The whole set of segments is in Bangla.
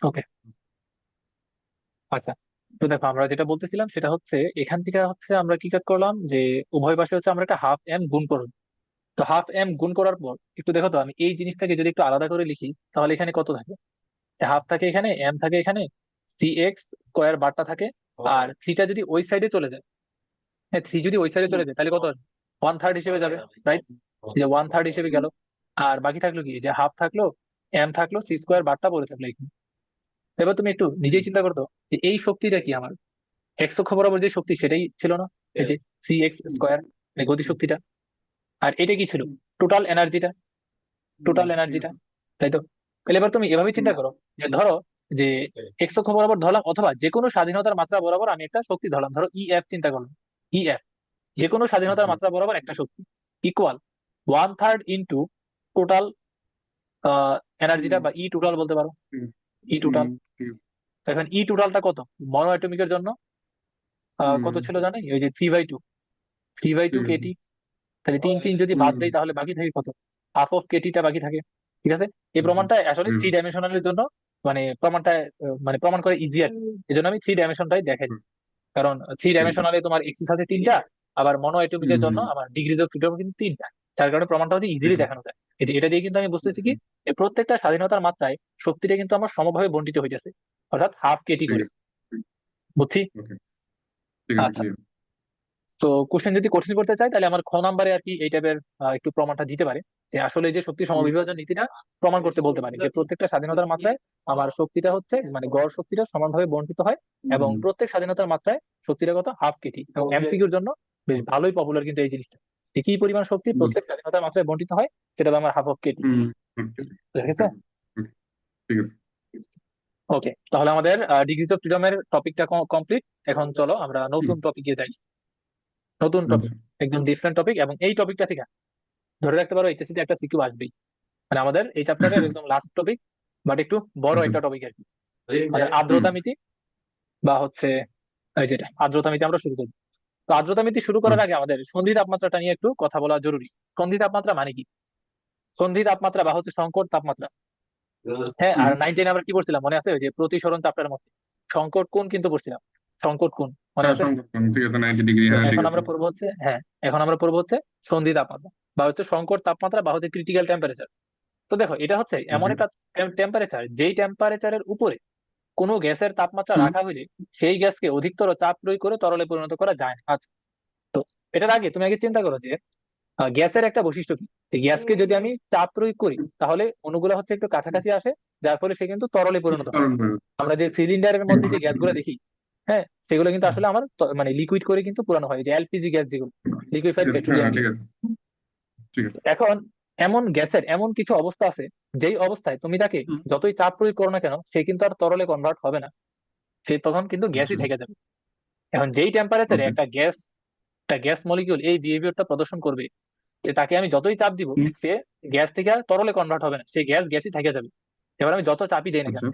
ওকে। আচ্ছা, তো দেখো আমরা যেটা বলতেছিলাম সেটা হচ্ছে এখান থেকে হচ্ছে আমরা কি কাজ করলাম যে উভয় পাশে হচ্ছে আমরা একটা হাফ এম গুণ করব। তো হাফ এম গুণ করার পর একটু দেখো তো, আমি এই জিনিসটাকে যদি একটু আলাদা করে লিখি তাহলে এখানে কত থাকে? হাফ থাকে এখানে, এম থাকে এখানে, থ্রি এক্স স্কোয়ার বারটা থাকে। আর থ্রিটা যদি ওই সাইডে চলে যায়, হ্যাঁ থ্রি যদি ওই সাইডে চলে যায় তাহলে কত আসবে? ওয়ান থার্ড হিসেবে যাবে, রাইট? যে ওয়ান থার্ড হিসেবে গেল। আর বাকি থাকলো কি, যে হাফ থাকলো, এম থাকলো, সি স্কোয়ার বারটা পড়ে থাকলো এখানে। এবার তুমি একটু নিজেই চিন্তা করতো যে এই শক্তিটা কি আমার এক্স অক্ষ বরাবর যে শক্তি সেটাই ছিল না? এই যে থ্রি এক্স স্কোয়ার, গতি শক্তিটা। আর এটা কি ছিল? টোটাল এনার্জিটা, টোটাল এনার্জিটা, তাই তো? তাহলে এবার তুমি এভাবে চিন্তা করো যে ধরো যে এক্স অক্ষ বরাবর ধরলাম, অথবা যে কোনো স্বাধীনতার মাত্রা বরাবর আমি একটা শক্তি ধরলাম, ধরো ই এফ চিন্তা করলাম। ই এফ যে কোনো স্বাধীনতার মাত্রা বরাবর একটা শক্তি equal one third into total এনার্জিটা, বা ই টোটাল বলতে পারো। ই টোটাল, এখন ই টোটালটা কত মনো অ্যাটমিকের জন্য? কত ছিল জানো? ওই যে three by two, three by two কেটি। তাহলে তিন তিন যদি বাদ দেয় তাহলে বাকি থাকে কত? হাফ অফ কেটিটা বাকি থাকে। ঠিক আছে? এই প্রমাণটা আসলে থ্রি ডাইমেনশনালের জন্য, মানে প্রমাণটা মানে প্রমাণ করে ইজিয়ার। এই জন্য আমি থ্রি ডাইমেনশনটাই দেখাই। কারণ থ্রি ডাইমেনশনালে তোমার এক্সিস আছে তিনটা, আবার মনো অ্যাটমিকের জন্য আমার ডিগ্রিজ অফ ফ্রিডম কিন্তু তিনটা। যার কারণে প্রমাণটা হচ্ছে ইজিলি দেখানো যায়। এই যে এটা দিয়ে কিন্তু আমি বুঝতেছি কি, যে প্রত্যেকটা স্বাধীনতার মাত্রায় শক্তিটা কিন্তু আমার সমভাবে বন্টিত হইতেছে, অর্থাৎ হাফ কেটি করে। বুঝছি? আচ্ছা, তো কোশ্চেন যদি কঠিন করতে চাই তাহলে আমার খ নাম্বারে আর কি এই টাইপের একটু প্রমাণটা দিতে পারে, যে আসলে যে শক্তি সমবিভাজন নীতিটা প্রমাণ করতে বলতে পারে যে প্রত্যেকটা স্বাধীনতার মাত্রায় আমার শক্তিটা হচ্ছে মানে গড় শক্তিটা সমানভাবে বন্টিত হয়। এবং প্রত্যেক স্বাধীনতার মাত্রায় শক্তিটা কত? Half Katie. এবং এমসিকিউর জন্য বেশ ভালোই পপুলার কিন্তু এই জিনিসটা, যে কি পরিমাণ শক্তি প্রত্যেক স্বাধীনতার মাত্রায় বন্টিত হয়, সেটা হলো আমার হাফ অফ কেটি। ঠিক আছে? ওকে, তাহলে আমাদের ডিগ্রিজ অফ ফ্রিডমের টপিকটা কমপ্লিট। এখন চলো আমরা নতুন টপিকে যাই। নতুন টপিক, একদম ডিফারেন্ট টপিক, এবং এই টপিকটা থেকে ধরে রাখতে পারো এইচএসসি তে একটা সিকিউ আসবেই। মানে আমাদের এই চ্যাপ্টারের একদম লাস্ট টপিক, বাট একটু বড় একটা টপিক আর কি। মানে আর্দ্রতা মিতি, বা হচ্ছে এই যেটা আর্দ্রতা মিতি আমরা শুরু করবো। তো আর্দ্রতা মিতি শুরু করার আগে আমাদের সন্ধি তাপমাত্রাটা নিয়ে একটু কথা বলা জরুরি। সন্ধি তাপমাত্রা মানে কি? সন্ধি তাপমাত্রা বা হচ্ছে সংকট তাপমাত্রা। হ্যাঁ, আর 9-10 আমরা কি পড়ছিলাম মনে আছে? ওই যে প্রতিসরণ তাপটার মধ্যে সংকট কোণ কিন্তু পড়ছিলাম। সংকট কোণ মনে আছে? ঠিক আছে, 90 ডিগ্রি, তো হ্যাঁ ঠিক এখন আছে। আমরা পড়বো হচ্ছে, হ্যাঁ এখন আমরা পড়বো হচ্ছে সন্ধি তাপমাত্রা, বা হচ্ছে সংকট তাপমাত্রা, বা হচ্ছে ক্রিটিক্যাল টেম্পারেচার। তো দেখো এটা হচ্ছে এমন ওকে। একটা টেম্পারেচার, যেই টেম্পারেচারের উপরে কোনো গ্যাসের তাপমাত্রা রাখা হইলে সেই গ্যাসকে অধিকতর চাপ প্রয়োগ করে তরলে পরিণত করা যায় না। আচ্ছা, তো এটার আগে তুমি আগে চিন্তা করো যে গ্যাসের একটা বৈশিষ্ট্য কি, যে গ্যাসকে যদি আমি চাপ প্রয়োগ করি তাহলে অণুগুলো হচ্ছে একটু কাছাকাছি আসে, যার ফলে সে কিন্তু তরলে পরিণত হয়। কারণ বলো। আমরা যে সিলিন্ডারের মধ্যে যে গ্যাসগুলো দেখি, হ্যাঁ সেগুলো কিন্তু আসলে আমার মানে লিকুইড করে কিন্তু পুরানো হয়, যে এলপিজি গ্যাস যেগুলো, ঠিক লিকুইফাইড আছে, হ্যাঁ পেট্রোলিয়াম হ্যাঁ ঠিক গ্যাস। আছে। ঠিক আছে। এখন এমন গ্যাসের এমন কিছু অবস্থা আছে, যেই অবস্থায় তুমি তাকে যতই চাপ প্রয়োগ করো না কেন সে কিন্তু আর তরলে কনভার্ট হবে না, সে তখন কিন্তু গ্যাসই আচ্ছা। থেকে যাবে। এখন যেই টেম্পারেচারে ওকে। একটা গ্যাস মলিকিউল এই বিহেভিয়ারটা প্রদর্শন করবে, যে তাকে আমি যতই চাপ দিব সে গ্যাস থেকে আর তরলে কনভার্ট হবে না, সে গ্যাসই থেকে যাবে। এবার আমি যত চাপই দেই না কেন। আচ্ছা।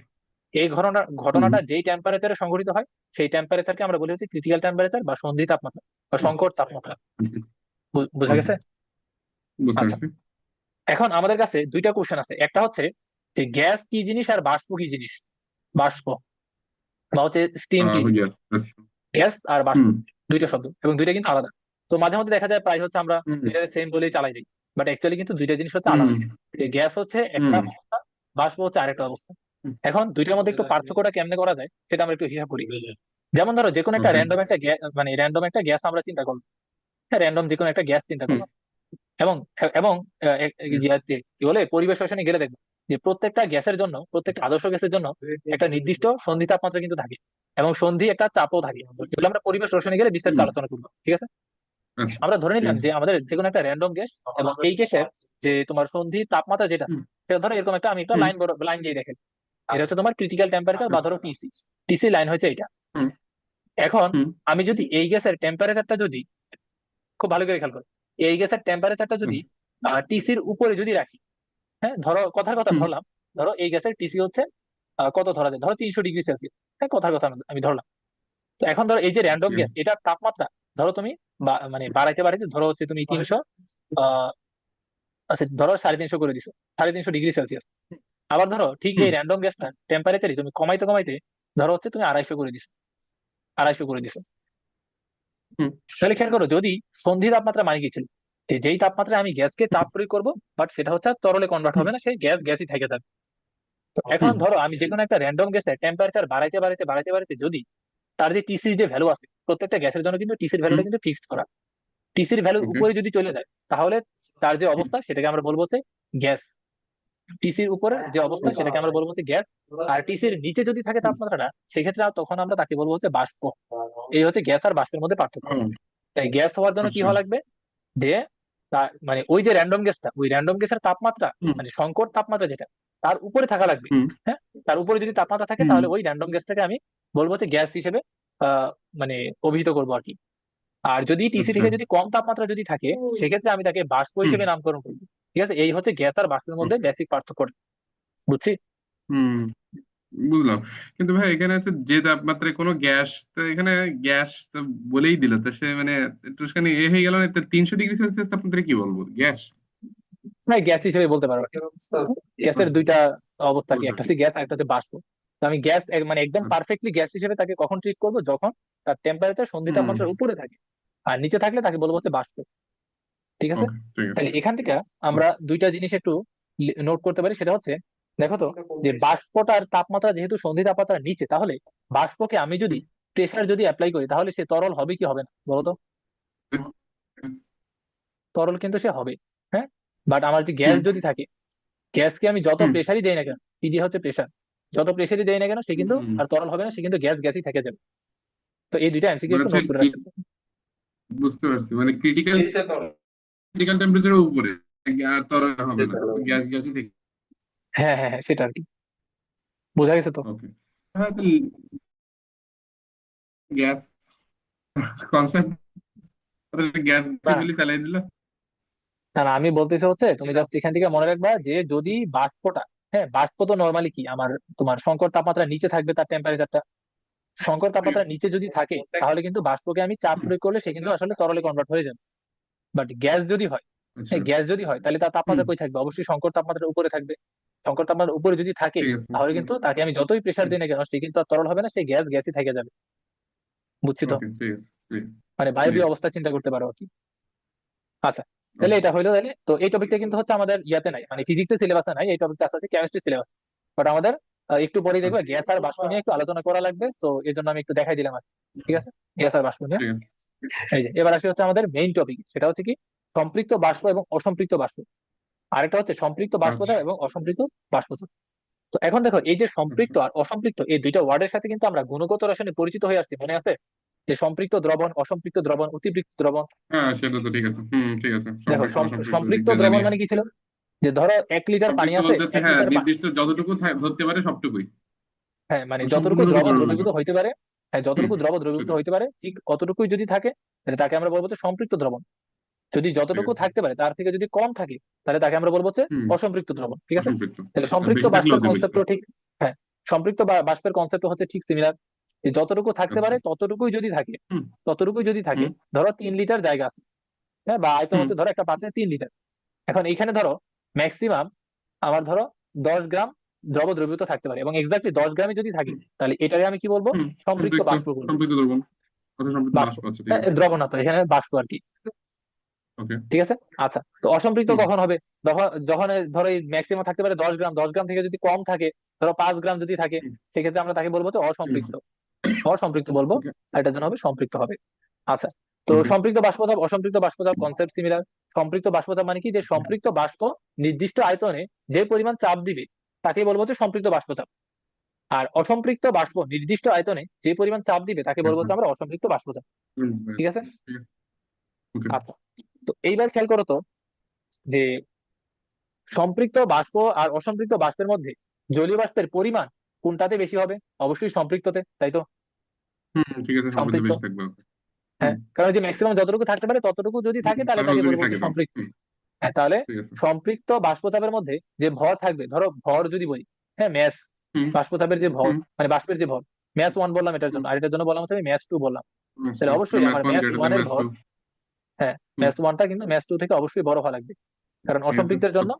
এই হুম। ঘটনাটা যেই টেম্পারেচারে সংঘটিত হয়, সেই টেম্পারেচারকে আমরা বলি হচ্ছে ক্রিটিক্যাল টেম্পারেচার বা সন্ধি তাপমাত্রা বা সংকট তাপমাত্রা। বোঝা ওকে, গেছে? বুঝতে আচ্ছা, পারছি। এখন আমাদের কাছে দুইটা কোশ্চেন আছে। একটা হচ্ছে যে গ্যাস কি জিনিস আর বাষ্প কি জিনিস। বাষ্প বা হচ্ছে স্টিম কি জিনিস। ইয়েস। গ্যাস আর বাষ্প হুম। দুইটা শব্দ, এবং দুইটা কিন্তু আলাদা। তো মাঝে মধ্যে দেখা যায় প্রায় হচ্ছে আমরা হুম। দুইটা সেম বলেই চালাই দিই, বাট অ্যাকচুয়ালি কিন্তু দুইটা জিনিস হচ্ছে হুম। আলাদা। যে গ্যাস হচ্ছে একটা হুম। অবস্থা, বাষ্প হচ্ছে আরেকটা অবস্থা। এখন দুইটার মধ্যে একটু পার্থক্যটা কেমনে করা যায় সেটা আমরা একটু হিসাব করি। যেমন ধরো যে কোনো একটা ওকে। র্যান্ডম একটা গ্যাস, মানে র্যান্ডম একটা গ্যাস আমরা চিন্তা করলাম। হ্যাঁ, র্যান্ডম যে কোনো একটা গ্যাস চিন্তা হুম। করলাম, এবং এবং কি বলে পরিবেশ রসায়নে গেলে দেখবো যে প্রত্যেকটা গ্যাসের জন্য, প্রত্যেকটা আদর্শ গ্যাসের জন্য একটা নির্দিষ্ট সন্ধি তাপমাত্রা কিন্তু থাকে, এবং সন্ধি একটা চাপও থাকে, যেগুলো আমরা পরিবেশ রসায়নে গেলে বিস্তারিত হুম। আলোচনা করবো। ঠিক আছে? আচ্ছা। আমরা ধরে ঠিক নিলাম আছে। যে আমাদের যে কোনো একটা র্যান্ডম গ্যাস, এবং এই গ্যাসের যে তোমার সন্ধি তাপমাত্রা যেটা, হুম। সেটা ধরো এরকম একটা, আমি একটা হুম। লাইন দিয়ে দেখেন, এটা হচ্ছে তোমার ক্রিটিক্যাল টেম্পারেচার, বা আচ্ছা। ধরো টিসি। টিসি লাইন হচ্ছে এটা। হুম। এখন হুম। আমি যদি এই গ্যাসের টেম্পারেচারটা যদি, খুব ভালো করে খেয়াল করো, এই গ্যাসের টেম্পারেচারটা যদি আচ্ছা। টিসির উপরে যদি রাখি, হ্যাঁ ধরো কথার কথা হুম। ধরলাম, ধরো এই গ্যাসের টিসি হচ্ছে কত ধরা যায়, ধরো 300 ডিগ্রি সেলসিয়াস। হ্যাঁ কথার কথা আমি ধরলাম। তো এখন ধরো এই যে র্যান্ডম ঠিক গ্যাস আছে। এটার তাপমাত্রা, ধরো তুমি মানে বাড়াইতে বাড়াইতে ধরো হচ্ছে তুমি 300, আচ্ছা ধরো 350 করে দিছো, 350 ডিগ্রি সেলসিয়াস। আবার ধরো ঠিক হুম এই র্যান্ডম গ্যাসটা টেম্পারেচারই তুমি কমাইতে কমাইতে ধরো হচ্ছে তুমি 250 করে দিছো। হুম তাহলে খেয়াল করো, যদি সন্ধি তাপমাত্রা মানে কি ছিল, যে যেই তাপমাত্রায় আমি গ্যাসকে চাপ প্রয়োগ করবো, বাট সেটা হচ্ছে আর তরলে কনভার্ট হুম হবে না, সেই গ্যাস গ্যাসই থেকে যাবে। তো এখন হুম ধরো আমি যে কোনো একটা র্যান্ডম গ্যাসের টেম্পারেচার বাড়াইতে বাড়াইতে বাড়াইতে বাড়াইতে যদি তার যে টিসির যে ভ্যালু আছে, প্রত্যেকটা গ্যাসের জন্য কিন্তু টিসির হুম ভ্যালুটা কিন্তু ফিক্সড করা, টিসির ভ্যালুর ওকে উপরে যদি চলে যায় তাহলে তার যে অবস্থা সেটাকে আমরা বলবো হচ্ছে গ্যাস। টিসির উপরে যে অবস্থা সেটাকে আমরা বলবো হচ্ছে গ্যাস। আর টিসির নিচে যদি থাকে তাপমাত্রাটা, সেক্ষেত্রে তখন আমরা তাকে বলবো হচ্ছে বাষ্প। এই হচ্ছে গ্যাস আর বাষ্পের মধ্যে পার্থক্য। ও তাই গ্যাস হওয়ার জন্য কি আচ্ছা হওয়া আচ্ছা লাগবে, যে মানে ওই যে র্যান্ডম গ্যাসটা, ওই র্যান্ডম গ্যাসের তাপমাত্রা হুম মানে সংকট তাপমাত্রা যেটা, তার উপরে থাকা লাগবে। হুম হ্যাঁ, তার উপরে যদি তাপমাত্রা থাকে হুম তাহলে ওই র্যান্ডম গ্যাসটাকে আমি বলবো যে গ্যাস হিসেবে আহ মানে অভিহিত করবো আর কি। আর যদি টিসি আচ্ছা থেকে যদি কম তাপমাত্রা যদি থাকে, সেক্ষেত্রে আমি তাকে বাষ্প হুম হিসেবে নামকরণ করবো। ঠিক আছে, এই হচ্ছে গ্যাস আর বাষ্পের মধ্যে ওকে বেসিক পার্থক্য। বুঝছি? হুম বুঝলাম। কিন্তু ভাই এখানে আছে যে তাপমাত্রায় কোনো গ্যাস, তো এখানে গ্যাস তো বলেই দিল, তো সে মানে একটুখানি হয়ে গেল না? তো 300 ডিগ্রি সেলসিয়াস তাপমাত্রায় কি বলবো, গ্যাস? হ্যাঁ, গ্যাস হিসেবে বলতে পারো। গ্যাসের আচ্ছা দুইটা অবস্থা কি, বুঝলাম। একটা হচ্ছে গ্যাস আর একটা হচ্ছে বাষ্প। তো আমি গ্যাস মানে একদম পারফেক্টলি গ্যাস হিসেবে তাকে কখন ট্রিট করবো, যখন তার টেম্পারেচার সন্ধি হুম তাপমাত্রার উপরে থাকে, আর নিচে থাকলে তাকে বলবো হচ্ছে বাষ্প। ঠিক আছে। ওকে ঠিক আছে। তাহলে এখান থেকে আমরা দুইটা জিনিস একটু নোট করতে পারি, সেটা হচ্ছে, দেখো তো, যে বাষ্পটার তাপমাত্রা যেহেতু সন্ধি তাপমাত্রার নিচে, তাহলে বাষ্পকে আমি যদি প্রেসার যদি অ্যাপ্লাই করি তাহলে সে তরল হবে কি হবে না বলো তো? তরল কিন্তু সে হবে। হ্যাঁ, বাট আমার যে গ্যাস হুম যদি থাকে, গ্যাসকে আমি যত হুম প্রেসারই দেই না কেন, পিজি হচ্ছে প্রেসার, যত প্রেসারই দেই না কেন সে কিন্তু হুম আর তরল হবে না, সে কিন্তু গ্যাস গ্যাসই থেকে যাবে। তো এই দুইটা এমসিকিউ মানে একটু হচ্ছে নোট করে রাখতে হবে। বুঝতে পারছি, মানে ক্রিটিক্যাল ক্রিটিক্যাল টেম্পারেচারের উপরে আর তরল হবে না, গ্যাস গ্যাসই থেকে। হ্যাঁ হ্যাঁ হ্যাঁ, সেটা আর কি। বোঝা গেছে তো? ওকে। হ্যাঁ তো গ্যাস কনসেপ্ট, গ্যাস না বলে চালাই দিল। না না, আমি বলতেছি হচ্ছে, তুমি জাস্ট এখান থেকে মনে রাখবা যে যদি বাষ্পটা, হ্যাঁ বাষ্প তো নর্মালি কি আমার, তোমার সংকট তাপমাত্রার নিচে থাকবে তার টেম্পারেচারটা, সংকট ঠিক তাপমাত্রার আছে। নিচে যদি থাকে তাহলে কিন্তু বাষ্পকে আমি চাপ হুম, প্রয়োগ করলে সে কিন্তু আসলে তরলে কনভার্ট হয়ে যাবে। বাট গ্যাস যদি হয়, আচ্ছা। হ্যাঁ গ্যাস যদি হয় তাহলে তার হুম তাপমাত্রা কই থাকবে, অবশ্যই সংকট তাপমাত্রার উপরে থাকবে। সংকট তাপমাত্রার উপরে যদি থাকে ঠিক আছে। তাহলে কিন্তু তাকে আমি যতই প্রেসার দিই না কেন সে কিন্তু আর তরল হবে না, সে গ্যাস গ্যাসই থেকে যাবে। বুঝছি তো? ওকে ঠিক আছে। মানে বায়বীয় ক্লিয়ার। অবস্থা চিন্তা করতে পারো আর কি। আচ্ছা, তাহলে ওকে। এটা হইলো। তাহলে তো এই টপিকটা কিন্তু হচ্ছে আমাদের ইয়াতে নাই, মানে ফিজিক্সের সিলেবাসে নাই, এই টপিকটা আছে কেমিস্ট্রি সিলেবাস। বাট আমাদের একটু পরেই দেখবে গ্যাস আর বাষ্প নিয়ে একটু আলোচনা করা লাগবে, তো এই জন্য আমি একটু দেখাই দিলাম আর কি। ঠিক আছে, গ্যাস আর বাষ্প নিয়ে। ঠিক আছে। এই যে এবার আসি হচ্ছে আমাদের মেইন টপিক, সেটা হচ্ছে কি, সম্পৃক্ত বাষ্প এবং অসম্পৃক্ত বাষ্প। আরেকটা হচ্ছে সম্পৃক্ত আচ্ছা। বাষ্পচাপ এবং অসম্পৃক্ত বাষ্পচাপ। তো এখন দেখো, এই যে আচ্ছা। সম্পৃক্ত আর অসম্পৃক্ত এই দুইটা ওয়ার্ডের সাথে কিন্তু আমরা গুণগত রসায়নে পরিচিত হয়ে আসছি, মনে আছে? যে সম্পৃক্ত দ্রবণ, অসম্পৃক্ত দ্রবণ, অতিপৃক্ত দ্রবণ। হ্যাঁ সেটা তো ঠিক আছে। ঠিক আছে, দেখো সম্পৃক্ত অসম্পৃক্ত সম্পৃক্ত দিকটা জানি। দ্রবণ মানে কি ছিল, যে ধরো 1 লিটার পানি সম্পৃক্ত আছে, বলতে হচ্ছে এক হ্যাঁ লিটার নির্দিষ্ট যতটুকু ধরতে পারে সবটুকুই, হ্যাঁ মানে মানে যতটুকু সম্পূর্ণরূপে দ্রবণ দ্রবীভূত। দ্রবীভূত হইতে পারে, হ্যাঁ হুম যতটুকু দ্রবীভূত সেটা হইতে পারে ঠিক অতটুকুই যদি থাকে, তাহলে তাকে আমরা বলবো হচ্ছে সম্পৃক্ত দ্রবণ। যদি ঠিক যতটুকু আছে। থাকতে পারে তার থেকে যদি কম থাকে, তাহলে তাকে আমরা বলবো হচ্ছে হুম অসম্পৃক্ত দ্রবণ। ঠিক আছে। অসম্পৃক্ত। তাহলে আর সম্পৃক্ত বেশি থাকলে বাষ্পের অতিরিক্ত। কনসেপ্টও ঠিক। হ্যাঁ, সম্পৃক্ত বাষ্পের কনসেপ্ট হচ্ছে ঠিক সিমিলার, যে যতটুকু থাকতে আচ্ছা। পারে ততটুকুই যদি থাকে, হুম ততটুকুই যদি থাকে। হুম ধরো 3 লিটার জায়গা আছে, হ্যাঁ, বা আয়তন হুম হচ্ছে ধরো একটা পাত্রে 3 লিটার। এখন এইখানে ধরো ম্যাক্সিমাম আমার ধরো 10 গ্রাম দ্রবীভূত থাকতে পারে, এবং এক্স্যাক্টলি 10 গ্রামই যদি থাকে, হুম তাহলে এটাকে আমি কি বলবো, হুম সম্পৃক্ত সম্পৃক্ত বাষ্প বলবো। সম্পৃক্ত দ্রবণ অথবা সম্পৃক্ত বাষ্প, বাষ্প। আচ্ছা ঠিক আছে। দ্রবণ না তো, এখানে বাষ্প আর কি। ওকে। ঠিক আছে। আচ্ছা, তো অসম্পৃক্ত হুম কখন হবে, যখন যখন ধরো এই ম্যাক্সিমাম থাকতে পারে 10 গ্রাম, 10 গ্রাম থেকে যদি কম থাকে, ধরো 5 গ্রাম যদি থাকে, হুম, সেক্ষেত্রে আমরা তাকে বলবো তো ঠিক আছে। অসম্পৃক্ত। অসম্পৃক্ত বলবো, ওকে। আর এটার জন্য হবে সম্পৃক্ত হবে। আচ্ছা, তো ওকে। সম্পৃক্ত বাষ্পচাপ অসম্পৃক্ত বাষ্পচাপ কনসেপ্ট সিমিলার। সম্পৃক্ত বাষ্পচাপ মানে কি, যে সম্পৃক্ত বাষ্প নির্দিষ্ট আয়তনে যে পরিমাণ চাপ দিবে তাকে বলবো হচ্ছে সম্পৃক্ত বাষ্পচাপ। আর অসম্পৃক্ত বাষ্প নির্দিষ্ট আয়তনে যে পরিমাণ চাপ দিবে তাকে ঠিক বলবো আছে। হচ্ছে আমরা অসম্পৃক্ত বাষ্পচাপ। ঠিক আছে। ঠিক আছে। ওকে। আচ্ছা, তো এইবার খেয়াল করো তো, যে সম্পৃক্ত বাষ্প আর অসম্পৃক্ত বাষ্পের মধ্যে জলীয় বাষ্পের পরিমাণ কোনটাতে বেশি হবে? অবশ্যই সম্পৃক্ততে, তাই তো? ঠিক আছে, সম্পৃক্ত সম্পৃক্ত, বেশি থাকবে। ওকে। হুম হ্যাঁ, কারণ যে ম্যাক্সিমাম যতটুকু থাকতে পারে ততটুকু যদি থাকে তাহলে তাহলে তাকে বেশি বলবো হচ্ছে থাকে তো। সম্পৃক্ত। হ্যাঁ, তাহলে ঠিক আছে। সম্পৃক্ত বাষ্পচাপের মধ্যে যে ভর থাকবে, ধরো ভর যদি বলি, হ্যাঁ ম্যাস, হুম বাষ্পচাপের যে ভর, হুম মানে বাষ্পের যে ভর, ম্যাস 1 বললাম এটার জন্য, আর এটার জন্য বললাম হচ্ছে আমি ম্যাস 2 বললাম। ম্যাথ তাহলে টু, অবশ্যই ম্যাথ আমার ওয়ান ম্যাস গ্রেটার দেন ওয়ানের ম্যাথ ভর, টু। হ্যাঁ হুম ম্যাস 1টা কিন্তু ম্যাস 2 থেকে অবশ্যই বড় হওয়া লাগবে, কারণ ঠিক আছে। অসম্পৃক্তের জন্য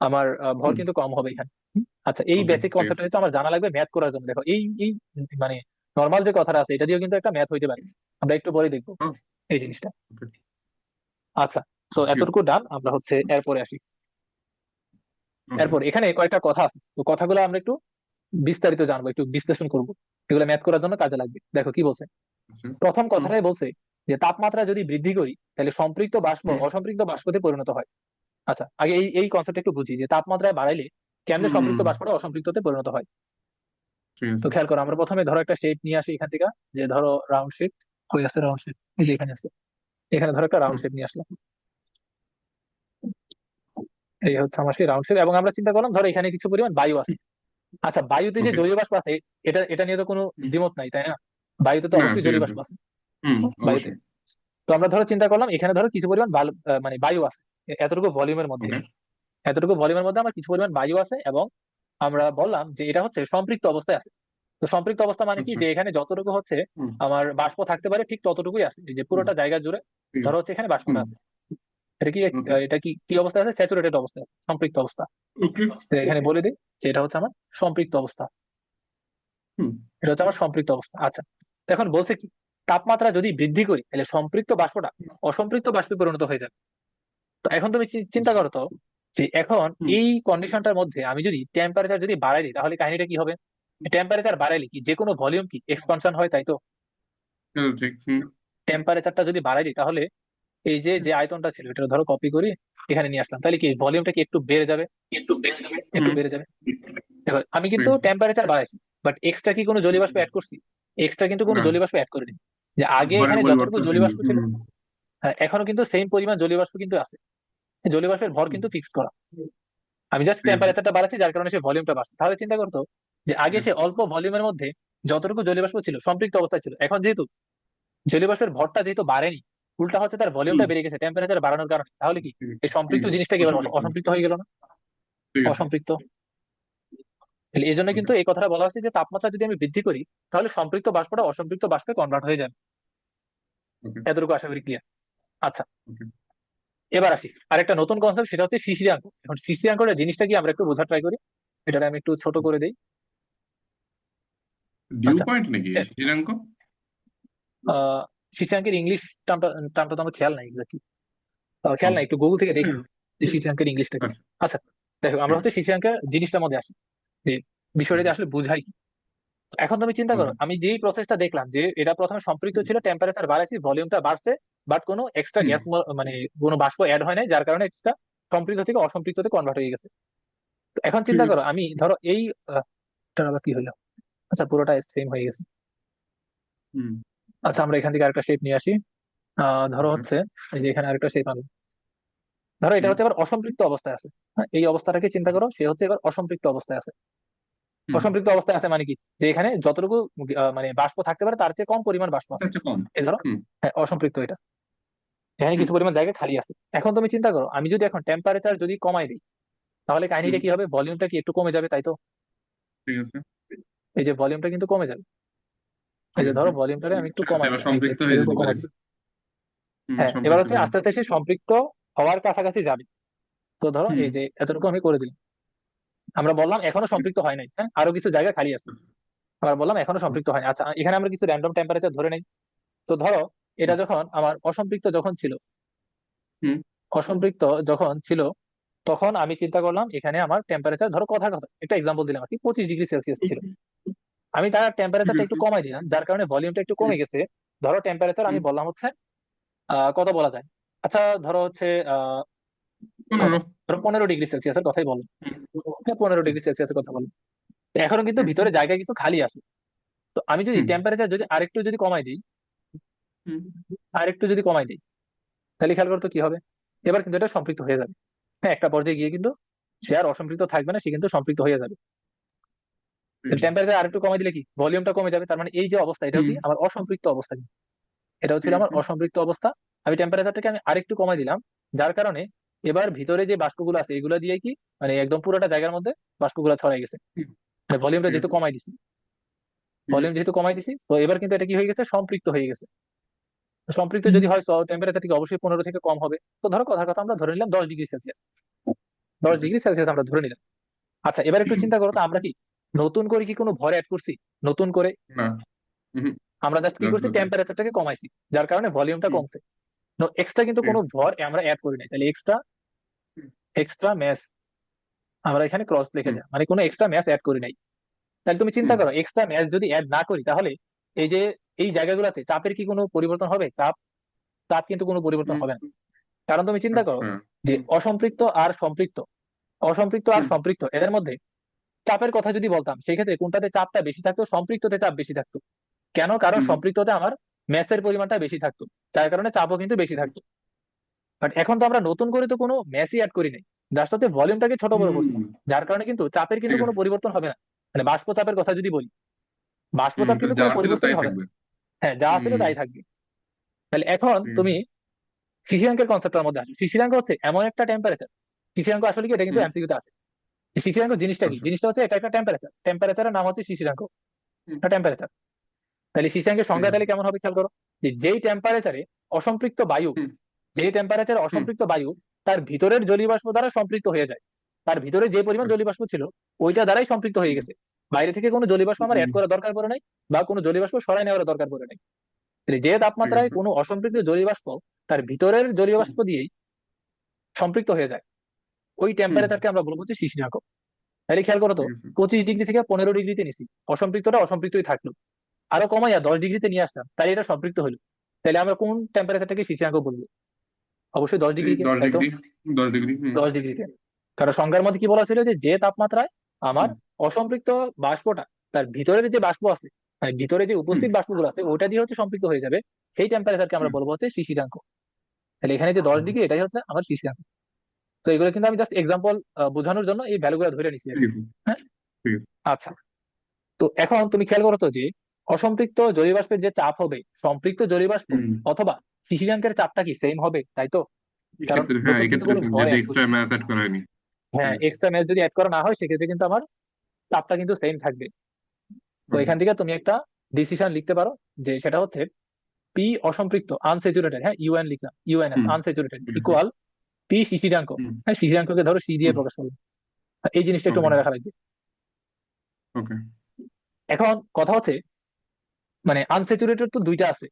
আমার ভর হুম কিন্তু কম হবে এখানে। আচ্ছা, এই ওকে, বেসিক ঠিক আছে। কনসেপ্ট হচ্ছে আমার জানা লাগবে ম্যাথ করার জন্য। দেখো এই এই মানে নর্মাল যে কথাটা আছে এটা দিয়েও কিন্তু একটা ম্যাথ হইতে পারে, আমরা একটু পরে দেখবো এই জিনিসটা। ওকে, আচ্ছা, তো শিওর। এতটুকু ডান, আমরা হচ্ছে এরপরে আসি। ওকে। এরপর এখানে কয়েকটা কথা আছে, তো কথাগুলো আমরা একটু বিস্তারিত জানবো, একটু বিশ্লেষণ করবো, এগুলো ম্যাথ করার জন্য কাজে লাগবে। দেখো কি বলছে, আচ্ছা। প্রথম হুম। কথাটাই বলছে যে তাপমাত্রা যদি বৃদ্ধি করি তাহলে সম্পৃক্ত বাষ্প হুম। অসম্পৃক্ত বাষ্পতে পরিণত হয়। আচ্ছা, আগে এই এই কনসেপ্ট একটু বুঝি যে তাপমাত্রায় বাড়াইলে কেমনে হুম, সম্পৃক্ত বাষ্পটা অসম্পৃক্ততে পরিণত হয়। ঠিক তো আছে। খেয়াল করো, আমরা প্রথমে ধরো একটা শেপ নিয়ে আসি এখান থেকে, যে ধরো রাউন্ড শেপ। কই আছে রাউন্ড শেপ? এই যে এখানে আছে। এখানে ধরো একটা রাউন্ড হুম। শেপ নিয়ে আসলাম। এই হচ্ছে আমার সেই রাউন্ড শেপ, এবং আমরা চিন্তা করলাম ধরো এখানে কিছু পরিমাণ বায়ু আছে। আচ্ছা, বায়ুতে যে ওকে। জলীয় বাষ্প আছে, এটা এটা নিয়ে তো কোনো হুম। দ্বিমত নাই, তাই না? বায়ুতে তো না, অবশ্যই ঠিক জলীয় আছে। বাষ্প আছে। হুম, বায়ুতে, অবশ্যই। তো আমরা ধরো চিন্তা করলাম এখানে ধরো কিছু পরিমাণ মানে বায়ু আছে এতটুকু ভলিউমের মধ্যে। ওকে। এতটুকু ভলিউমের মধ্যে আমার কিছু পরিমাণ বায়ু আছে, এবং আমরা বললাম যে এটা হচ্ছে সম্পৃক্ত অবস্থায় আছে। তো সম্পৃক্ত অবস্থা মানে কি, আচ্ছা। যে এখানে যতটুকু হচ্ছে হুম। আমার বাষ্প থাকতে পারে ঠিক ততটুকুই আছে, এই যে হুম, পুরোটা জায়গা জুড়ে ঠিক ধরো আছে। হচ্ছে এখানে বাষ্পটা হুম। আছে। এটা কি ওকে। এটা কি কি অবস্থা আছে? স্যাচুরেটেড অবস্থা, সম্পৃক্ত অবস্থা। ওকে। তো এখানে বলে দিই যে এটা হচ্ছে আমার সম্পৃক্ত অবস্থা। হুম। এটা হচ্ছে আমার সম্পৃক্ত অবস্থা। আচ্ছা, তো এখন বলছে কি, তাপমাত্রা যদি বৃদ্ধি করি তাহলে সম্পৃক্ত বাষ্পটা অসম্পৃক্ত বাষ্পে পরিণত হয়ে যাবে। তো এখন তুমি চিন্তা আচ্ছা। করো তো, যে এখন হুম। এই কন্ডিশনটার মধ্যে আমি যদি টেম্পারেচার যদি বাড়াই দিই তাহলে কাহিনীটা কি হবে? টেম্পারেচার বাড়াইলে কি যে কোনো ভলিউম কি এক্সপানশন হয়, তাই তো? এটা ঠিক। হুম। টেম্পারেচারটা যদি বাড়াই দিই তাহলে এই যে যে আয়তনটা ছিল এটা ধরো কপি করি এখানে নিয়ে আসলাম, তাহলে কি ভলিউমটা কি একটু বেড়ে যাবে? একটু হুম, বেড়ে যাবে। দেখো আমি ঠিক কিন্তু আছে। টেম্পারেচার বাড়াইছি, বাট এক্সট্রা কি কোনো জলীয় বাষ্প অ্যাড করছি? এক্সট্রা কিন্তু কোনো না, জলীয় বাষ্প অ্যাড করিনি। যে আগে ভরের এখানে যতটুকু পরিবর্তন জলীয় হয়নি। বাষ্প ছিল, হুম। হ্যাঁ, এখনো কিন্তু সেম পরিমাণ জলীয় বাষ্প কিন্তু আছে। জলীয় বাষ্পের ভর হুম, কিন্তু ফিক্স করা। আমি জাস্ট ঠিক আছে। টেম্পারেচারটা বাড়াচ্ছি যার কারণে সে ভলিউমটা বাড়ছে। তাহলে চিন্তা করতো যে আগে হুম। সে অল্প ভলিউমের মধ্যে যতটুকু জলীয় বাষ্প ছিল সম্পৃক্ত অবস্থায় ছিল, এখন যেহেতু জলীয় বাষ্পের ভরটা যেহেতু বাড়েনি, উল্টা হচ্ছে তার ভলিউমটা হুম, বেড়ে গেছে টেম্পারেচার বাড়ানোর কারণে, তাহলে কি হুম, এই সম্পৃক্ত হুম, জিনিসটা কি এবার অসম্পৃক্ত। অসম্পৃক্ত হয়ে গেল না? ঠিক আছে। অসম্পৃক্ত। তাহলে এই জন্য ওকে। কিন্তু এই কথাটা বলা হচ্ছে যে তাপমাত্রা যদি আমি বৃদ্ধি করি তাহলে সম্পৃক্ত বাষ্পটা অসম্পৃক্ত বাষ্পে কনভার্ট হয়ে যাবে। ওকে। এতটুকু আশা করি ক্লিয়ার। আচ্ছা, ওকে। এবার আসি আরেকটা নতুন কনসেপ্ট, সেটা হচ্ছে শিশিরাঙ্ক। এখন শিশিরাঙ্কটা জিনিসটা কি আমরা একটু বোঝার ট্রাই করি। এটা আমি একটু ছোট করে দেই। ডিউ আচ্ছা, পয়েন্ট নাকি এ- শ্রীলঙ্ক? আহ শিশিরাঙ্কের ইংলিশ টার্মটা তো আমার খেয়াল নাই এক্স্যাক্টলি, খেয়াল নাই, ওকে। একটু গুগল থেকে দেখি যে শিশিরাঙ্কের ইংলিশটা কি। আচ্ছা, আচ্ছা, দেখো আমরা ঠিক হচ্ছে আছে। শিশিরাঙ্কের জিনিসটার মধ্যে আসি, যে বিষয়টা যে আসলে বুঝাই কি। এখন তুমি চিন্তা করো, ওকে। আমি যেই প্রসেসটা দেখলাম যে এটা প্রথমে সম্পৃক্ত ছিল, টেম্পারেচার বাড়াইছি, ভলিউমটা বাড়ছে, বাট কোনো এক্সট্রা হুম। গ্যাস মানে কোনো বাষ্প অ্যাড হয় নাই, যার কারণে এক্সট্রা সম্পৃক্ত থেকে অসম্পৃক্ততে কনভার্ট হয়ে গেছে। তো এখন ঠিক চিন্তা আছে। করো, আমি ধরো এই এটার আবার কি হলো? আচ্ছা, পুরোটা সেম হয়ে গেছে। হুম। আচ্ছা, আমরা এখান থেকে আরেকটা শেপ নিয়ে আসি। ধরো আচ্ছা। হচ্ছে এই যে এখানে আরেকটা শেপ আনলো। ধরো এটা হুম। হচ্ছে এবার অসম্পৃক্ত অবস্থায় আছে। হ্যাঁ, এই অবস্থাটাকে চিন্তা করো, সে হচ্ছে এবার অসম্পৃক্ত অবস্থায় আছে। হুম। অসম্পৃক্ত অবস্থায় আছে মানে কি, যে এখানে যতটুকু মানে বাষ্প থাকতে পারে তার চেয়ে কম পরিমাণ বাষ্প এটা আছে। হচ্ছে কম। এই ধরো, হুম। হ্যাঁ, অসম্পৃক্ত এটা। এখানে হুম। কিছু পরিমাণ জায়গা খালি আছে। এখন তুমি চিন্তা করো, আমি যদি এখন টেম্পারেচার যদি কমাই দিই তাহলে হুম, কাহিনীটা কি হবে? ভলিউমটা কি একটু কমে যাবে, তাই তো? ঠিক আছে। এই যে ভলিউমটা কিন্তু কমে যাবে। এই ঠিক যে আছে। ধরো ভলিউমটারে আমি একটু ঠিক আছে, কমাই এবার দিলাম, এই যে সম্পৃক্ত হয়ে এরকম যেতে পারে। কমাচ্ছি। হুম, হ্যাঁ, এবার সম্পৃক্ত হচ্ছে হয়ে আস্তে আস্তে সে সম্পৃক্ত হওয়ার কাছাকাছি যাবে। তো ধরো হুম। এই যে এতটুকু আমি করে দিলাম। আমরা বললাম এখনো সম্পৃক্ত হয় নাই, হ্যাঁ, আরো কিছু জায়গা খালি আছে। আবার বললাম এখনো সম্পৃক্ত হয়নি। আচ্ছা, এখানে আমরা কিছু র্যান্ডম টেম্পারেচার ধরে নেই। তো ধরো এটা যখন আমার অসম্পৃক্ত যখন ছিল, হুম। অসম্পৃক্ত যখন ছিল, তখন আমি চিন্তা করলাম এখানে আমার টেম্পারেচার ধরো কথার কথা একটা এক্সাম্পল দিলাম আর কি, 25 ডিগ্রি সেলসিয়াস ছিল। আমি তার ঠিক টেম্পারেচারটা আছে। একটু কমাই দিলাম যার কারণে ভলিউমটা একটু হুম। কমে গেছে। ধরো টেম্পারেচার আমি হুম। বললাম হচ্ছে কত বলা যায়? আচ্ছা, ধরো হচ্ছে 15। কত, ধরো 15 ডিগ্রি সেলসিয়াসের কথাই বলো। হুম। হ্যাঁ, 15 ডিগ্রি সেলসিয়াসের কথা বলো। তো এখনো কিন্তু হুম। ভিতরে জায়গা কিছু খালি আছে। তো আমি যদি হুম। টেম্পারেচার যদি আরেকটু যদি কমাই দিই, হুম, আরেকটু যদি কমাই দিই, তাহলে খেয়াল করতো কি হবে? এবার কিন্তু এটা সম্পৃক্ত হয়ে যাবে। হ্যাঁ, একটা পর্যায়ে গিয়ে কিন্তু সে আর অসম্পৃক্ত থাকবে না, সে কিন্তু সম্পৃক্ত হয়ে যাবে। ঠিক আছে। টেম্পারেচার আরেকটু কমাই দিলে কি ভলিউমটা কমে যাবে, তার মানে এই যে অবস্থা এটাও হুম, কি আমার অসম্পৃক্ত অবস্থা। এটাও ছিল ঠিক আমার আছে। অসম্পৃক্ত অবস্থা। আমি টেম্পারেচারটাকে আমি আরেকটু কমাই দিলাম, যার কারণে এবার ভিতরে যে বাষ্পগুলো আছে এগুলো দিয়ে কি মানে একদম পুরোটা জায়গার মধ্যে বাষ্পগুলো ছড়াই গেছে। হুম, মানে ভলিউমটা ঠিক যেহেতু আছে। কমাই দিছি, ঠিক ভলিউম আছে। যেহেতু কমাই দিছি, তো এবার কিন্তু এটা কি হয়ে গেছে? সম্পৃক্ত হয়ে গেছে। তো সম্পৃক্ত হুম। যদি হয় টেম্পারেচার থেকে অবশ্যই 15 থেকে কম হবে। তো ধরো কথার কথা আমরা ধরে নিলাম 10 ডিগ্রি সেলসিয়াস। দশ ওকে। ডিগ্রি সেলসিয়াস আমরা ধরে নিলাম। আচ্ছা, এবার একটু চিন্তা করো তো, আমরা কি নতুন করে কি কোনো ভর অ্যাড করছি? নতুন করে না। হুম। আমরা জাস্ট কি জাস্ট করছি, বলছি। টেম্পারেচারটাকে কমাইছি, যার কারণে ভলিউমটা হুম। কমছে। এক্সট্রা কিন্তু ঠিক কোনো আছে। ভর আমরা অ্যাড করি নাই, তাহলে এক্সট্রা হুম। এক্সট্রা ম্যাস আমরা এখানে ক্রস লিখে হুম। যায়, মানে কোনো এক্সট্রা ম্যাস অ্যাড করি নাই। তাহলে তুমি চিন্তা হুম। করো, এক্সট্রা ম্যাস যদি অ্যাড না করি, তাহলে এই যে এই জায়গাগুলোতে চাপের কি কোনো পরিবর্তন হবে? চাপ চাপ কিন্তু কোনো পরিবর্তন হুম। হবে না। কারণ তুমি চিন্তা করো আচ্ছা। যে হুম। অসম্পৃক্ত আর সম্পৃক্ত, অসম্পৃক্ত আর হুম। সম্পৃক্ত এদের মধ্যে চাপের কথা যদি বলতাম, সেক্ষেত্রে কোনটাতে চাপটা বেশি থাকতো? সম্পৃক্ততে চাপ বেশি থাকতো। কেন? কারণ হুম। সম্পৃক্ততে আমার ম্যাসের পরিমাণটা বেশি থাকতো, যার কারণে চাপও কিন্তু বেশি থাকতো। বাট এখন তো আমরা নতুন করে তো কোনো ম্যাসই অ্যাড করি নাই, জাস্ট হচ্ছে ভলিউমটাকে ছোট বড় করছি, হুম। যার কারণে কিন্তু চাপের কিন্তু ঠিক কোনো আছে। পরিবর্তন হবে না। মানে বাষ্প চাপের কথা যদি বলি, বাষ্প হুম, চাপ তো কিন্তু যা কোনো ছিল তাই পরিবর্তনই হবে না। থাকবে। হ্যাঁ, যা ছিল হুম। তাই থাকবে। তাহলে এখন ঠিক তুমি আছে। শিশিরাঙ্কের কনসেপ্টের মধ্যে আসো। শিশিরাঙ্ক হচ্ছে এমন একটা টেম্পারেচার, শিশিরাঙ্ক আসলে কি, এটা কিন্তু হুম। এমসিকিউতে আছে। এই শিশিরাঙ্ক জিনিসটা কি? আচ্ছা। জিনিসটা হচ্ছে এটা একটা টেম্পারেচার, টেম্পারেচারের নাম হচ্ছে শিশিরাঙ্ক, হুম। একটা টেম্পারেচার। তাহলে শিশিরাঙ্কের ঠিক সংজ্ঞা আছে। তাহলে কেমন হবে খেয়াল করো, যে যেই টেম্পারেচারে অসম্পৃক্ত বায়ু, হুম। যেই টেম্পারেচারে হুম। অসম্পৃক্ত বায়ু তার ভিতরের জলীয় বাষ্প দ্বারা সম্পৃক্ত হয়ে যায়, তার ভিতরে যে পরিমাণ আচ্ছা। জলীয় বাষ্প ছিল ওইটা দ্বারাই সম্পৃক্ত হয়ে হুম। গেছে। বাইরে থেকে কোনো জলীয় বাষ্প আমার হুম। অ্যাড করার দরকার পড়ে নাই, বা কোনো জলীয় বাষ্প সরাই নেওয়ার দরকার পড়ে নাই। তাহলে যে ঠিক তাপমাত্রায় আছে। কোনো অসম্পৃক্ত জলীয় বাষ্প তার ভিতরের জলীয় হুম। বাষ্প দিয়েই সম্পৃক্ত হয়ে যায়, ওই হুম। টেম্পারেচারকে আমরা বলবো হচ্ছে শিশিরাঙ্ক। তাহলে খেয়াল করো তো, ঠিক আছে। 25 ডিগ্রি থেকে 15 ডিগ্রিতে নিছি, অসম্পৃক্তটা অসম্পৃক্তই থাকলো, আরো কমাইয়া 10 ডিগ্রিতে নিয়ে আসলাম, তাহলে এটা সম্পৃক্ত হলো। তাহলে আমরা কোন টেম্পারেচারটাকে শিশিরাঙ্ক বলবো? অবশ্যই দশ এই ডিগ্রিকে, দশ তাই তো? Degree 10 degree. হুম। 10 ডিগ্রিতে। কারণ সংজ্ঞার মধ্যে কি বলা ছিল, যে যে তাপমাত্রায় আমার হুম। অসম্পৃক্ত বাষ্পটা তার ভিতরের যে বাষ্প আছে, মানে ভিতরে যে হুম। উপস্থিত বাষ্পগুলো আছে ওটা দিয়ে হচ্ছে সম্পৃক্ত হয়ে যাবে, সেই টেম্পারেচারকে আমরা হুম। বলবো হচ্ছে শিশিরাঙ্ক। তাহলে এখানে যে 10 ডিগ্রি, এটাই হচ্ছে আমার শিশিরাঙ্ক। তো এগুলো কিন্তু আমি জাস্ট এক্সাম্পল বোঝানোর জন্য এই ভ্যালুগুলো ধরে নিছি আর ঠিক কি। আছে। হ্যাঁ। ঠিক আছে। আচ্ছা, তো এখন তুমি খেয়াল করো তো, যে অসম্পৃক্ত জলীয় বাষ্পের যে চাপ হবে, সম্পৃক্ত জলীয় বাষ্প হুম। অথবা শিশিরাঙ্কের চাপটা কি সেম হবে, তাই তো? কারণ এক্ষেত্রে হ্যাঁ, নতুন কিন্তু এক্ষেত্রে কোনো same, ভর যেহেতু অ্যাড করি। এক্সট্রা ম্যাচ অ্যাড করা হয়নি। হ্যাঁ, ঠিক আছে। এক্সট্রা ম্যাচ যদি অ্যাড করা না হয়, সেক্ষেত্রে কিন্তু আমার চাপটা কিন্তু সেম থাকবে। তো ওকে। এখান থেকে তুমি একটা ডিসিশন লিখতে পারো, যে সেটা হচ্ছে পি অসম্পৃক্ত আনস্যাচুরেটেড, হ্যাঁ ইউএন লিখলাম, ইউএনএস হুম। আনস্যাচুরেটেড ঠিক আছে। ইকুয়াল পি শিশিরাঙ্ক। হুম। হ্যাঁ, শিশিরাঙ্ককে ধরো সি দিয়ে হুম। প্রকাশ করলাম। এই জিনিসটা একটু ওকে। মনে রাখা লাগবে। ওকে। এখন কথা হচ্ছে, মানে আনস্যাচুরেটেড তো দুইটা আছে,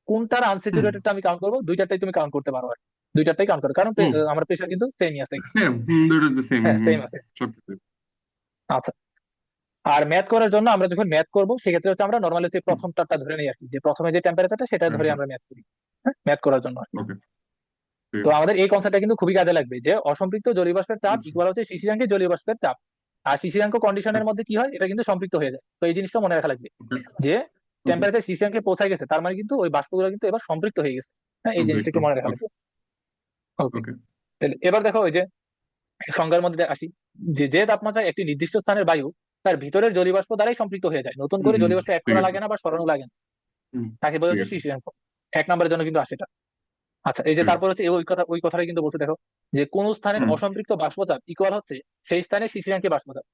কোনটার হুম। আনস্যাচুরেটেডটা আমি কাউন্ট করবো? দুইটারটাই তুমি কাউন্ট করতে পারো আর কি। দুইটারটাই কাউন্ট করো, কারণ হুম। আমার প্রেশার কিন্তু সেমই আছে এখানে। সেম। হুম, দুটো তো সেম। হ্যাঁ, হুম। সেম আছে। সব কিছু। আচ্ছা, আর ম্যাথ করার জন্য আমরা যখন ম্যাথ করবো, সেক্ষেত্রে হচ্ছে আমরা নর্মালি হচ্ছে হুম। প্রথমটা ধরে নিই আর কি, যে প্রথমে যে টেম্পারেচারটা সেটা ধরে আচ্ছা। আমরা ম্যাথ করি। হ্যাঁ, ম্যাথ করার জন্য আর কি। ওকে। ঠিক তো আছে। আমাদের এই কনসেপ্টটা কিন্তু খুবই কাজে লাগবে, যে অসম্পৃক্ত জলীয় বাষ্পের চাপ আচ্ছা। ইকুয়াল হচ্ছে শিশিরাঙ্কের জলীয় বাষ্পের চাপ। আর শিশিরাঙ্ক কন্ডিশনের আচ্ছা। মধ্যে কি হয়, এটা কিন্তু সম্পৃক্ত হয়ে যায়। তো এই জিনিসটা মনে রাখা লাগবে, ওকে। যে ওকে। টেম্পারেচার শিশিরাঙ্কে পৌঁছায় গেছে, তার মানে কিন্তু ওই বাষ্পগুলো কিন্তু এবার সম্পৃক্ত হয়ে গেছে। হ্যাঁ, এই জিনিসটা সম্পৃক্ত। একটু মনে রাখা ওকে। লাগবে। ওকে। ওকে। তাহলে এবার দেখো, ওই যে সংজ্ঞার মধ্যে আসি, যে যে তাপমাত্রায় একটি নির্দিষ্ট স্থানের বায়ু তার ভিতরের জলীয় বাষ্প দ্বারাই সম্পৃক্ত হয়ে যায়, নতুন করে হুম। জলীয় বাষ্প অ্যাড ঠিক করা আছে। লাগে না বা সরানো লাগে না, হুম। তাকে বলা ঠিক হচ্ছে আছে। শিশিরাঙ্ক। 1 নম্বরের জন্য কিন্তু আসে এটা। আচ্ছা, এই যে ঠিক আছে। তারপর হচ্ছে ওই কথাটা কিন্তু বলছে, দেখো, যে কোন স্থানের হুম। অসম্পৃক্ত বাষ্পচাপ ইকুয়াল হচ্ছে সেই স্থানে শিশিরাঙ্কে বাষ্পচাপ।